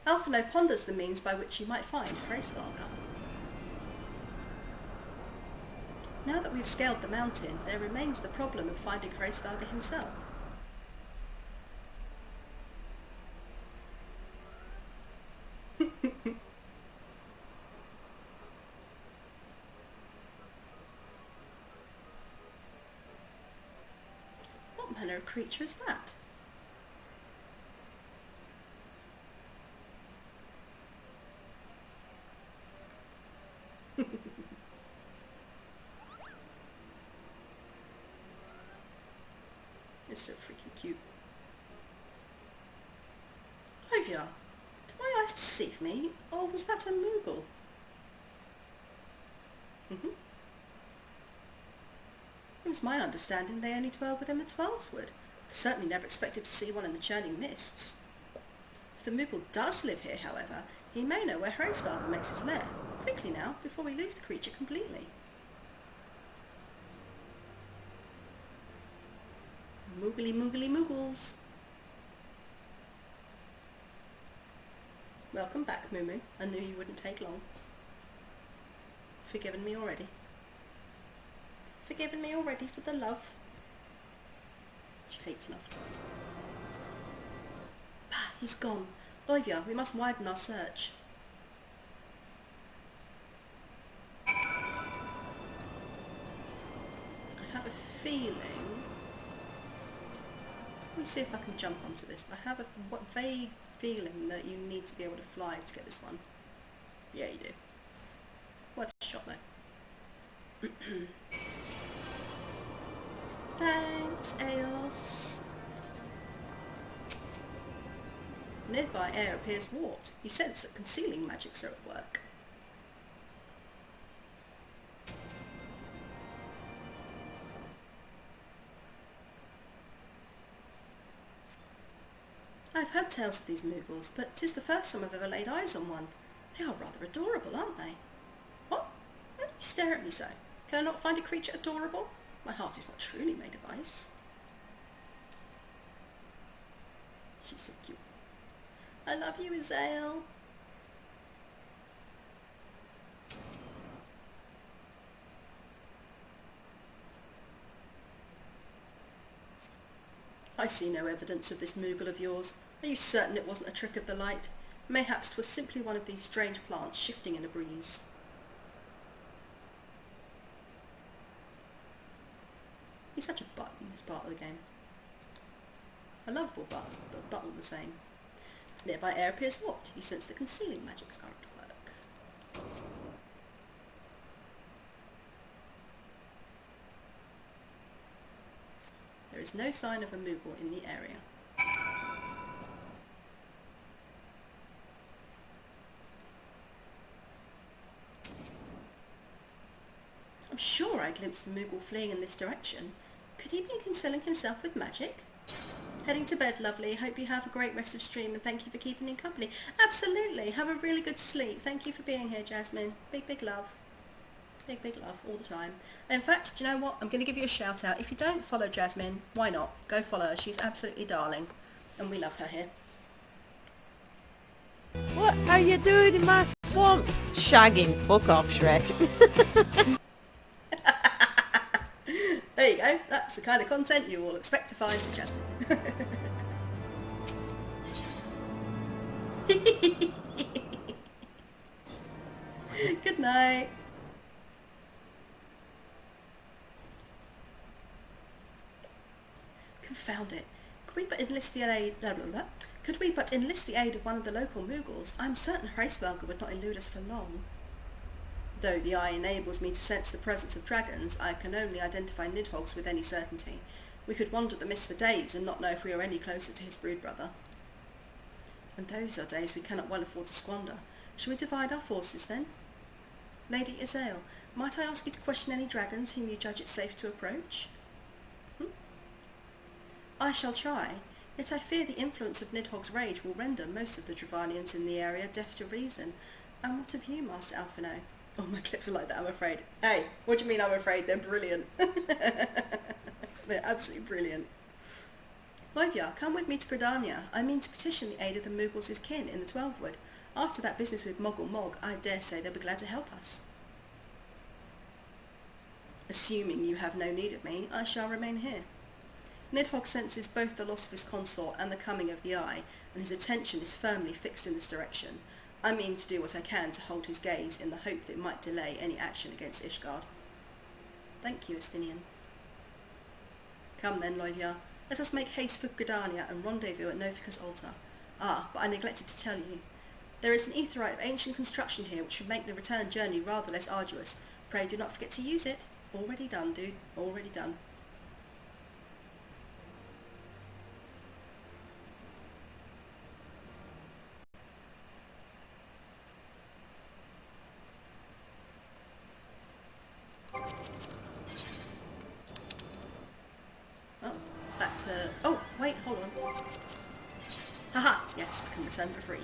Alphino ponders the means by which you might find Hraesvelg. Now that we've scaled the mountain, there remains the problem of finding Hraesvelg himself. What manner of creature is that? It's so freaking cute. Loivia, do my eyes deceive me, or was that a Moogle? It was my understanding they only dwell within the Twelveswood. I certainly never expected to see one in the churning mists. If the Moogle does live here, however, he may know where Hraesvelg makes his lair. Quickly now, before we lose the creature completely. Moogly moogly moogles. Welcome back, Moo. I knew you wouldn't take long. Forgiven me already? Forgiven me already for the love? She hates love. Ah, he's gone. Loivia, we must widen our search. I have a feeling... Let me see if I can jump onto this. I have a vague feeling that you need to be able to fly to get this one. Yeah, you do. Worth a shot though. nearby air appears warped. You sense that concealing magics are at work. I've heard tales of these Moogles, but 'tis the first time I've ever laid eyes on one. They are rather adorable, aren't they? What? Why do you stare at me so? Can I not find a creature adorable? My heart is not truly made of ice. She's so cute. I love you, Azael. I see no evidence of this Moogle of yours. Are you certain it wasn't a trick of the light? Mayhaps 'twas simply one of these strange plants shifting in a breeze. He's such a butt in this part of the game. A lovable butt, but a butt all the same. The nearby air appears warped. You sense that concealing magics are at work. There is no sign of a Moogle in the area. I'm sure I glimpsed the Moogle fleeing in this direction. Could he be concealing himself with magic? Heading to bed, lovely. Hope you have a great rest of stream and thank you for keeping me company. Absolutely. Have a really good sleep. Thank you for being here, Jasmine. Big, big love. Big, big love all the time. In fact, do you know what? I'm going to give you a shout out. If you don't follow Jasmine, why not? Go follow her. She's absolutely darling. And we love her here. What are you doing in my swamp? Shagging. Fuck off, Shrek. There you go. That's the kind of content you will expect to find with Jasmine. Good night. Confound it. Could we but enlist the aid... Could we but enlist the aid of one of the local Moogles, I'm certain Hraesvelgr would not elude us for long. Though the eye enables me to sense the presence of dragons, I can only identify Nidhogg's with any certainty. We could wander the mist for days and not know if we are any closer to his brood brother. And those are days we cannot well afford to squander. Shall we divide our forces then? Lady Azael, might I ask you to question any dragons whom you judge it safe to approach? I shall try, yet I fear the influence of Nidhogg's rage will render most of the Dravanians in the area deaf to reason. And what of you, Master Alphino? Oh, my clips are like that, I'm afraid. Hey, what do you mean I'm afraid? They're brilliant. They're absolutely brilliant. Loivia, come with me to Gridania. I mean to petition the aid of the Moogles' kin in the Twelvewood. After that business with Moggle Mog, I dare say they'll be glad to help us. Assuming you have no need of me, I shall remain here. Nidhogg senses both the loss of his consort and the coming of the Eye, and his attention is firmly fixed in this direction. I mean to do what I can to hold his gaze in the hope that it might delay any action against Ishgard. Thank you, Estinian. Come then, Loivia. Let us make haste for Gridania and rendezvous at Novica's altar. Ah, but I neglected to tell you. There is an aetheryte of ancient construction here which would make the return journey rather less arduous. Pray do not forget to use it. Already done, dude. Already done. Oh, back to... Oh, wait, hold on. Haha, yes, I can return for free.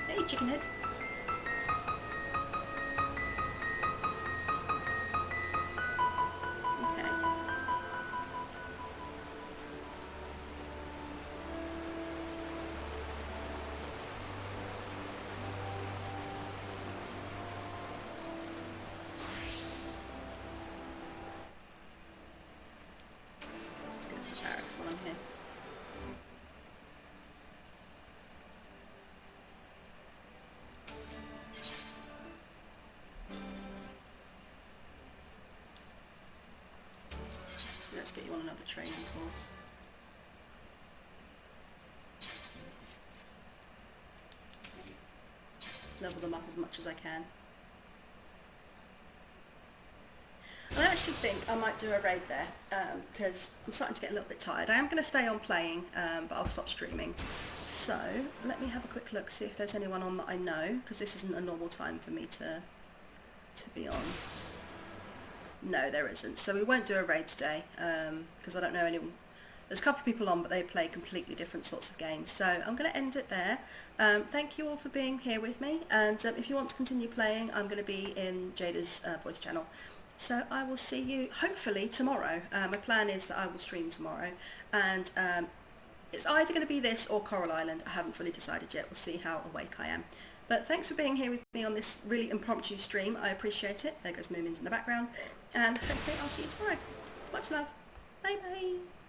Hey, chickenhead. Okay. Let's go to the barracks while I'm here. Let's get you on another training course. Level them up as much as I can. actually think I might do a raid there because I'm starting to get a little bit tired. I am going to stay on playing, but I'll stop streaming. So let me have a quick look, see if there's anyone on that I know, because this isn't a normal time for me to be on. No, there isn't. So we won't do a raid today because I don't know anyone. There's a couple of people on, but they play completely different sorts of games. So I'm going to end it there. Thank you all for being here with me. And if you want to continue playing, I'm going to be in Jada's voice channel. So I will see you hopefully tomorrow. My plan is that I will stream tomorrow. And it's either going to be this or Coral Island. I haven't fully decided yet. We'll see how awake I am. But thanks for being here with me on this really impromptu stream. I appreciate it. There goes Moomins in the background. And hopefully I'll see you tomorrow. Much love. Bye bye.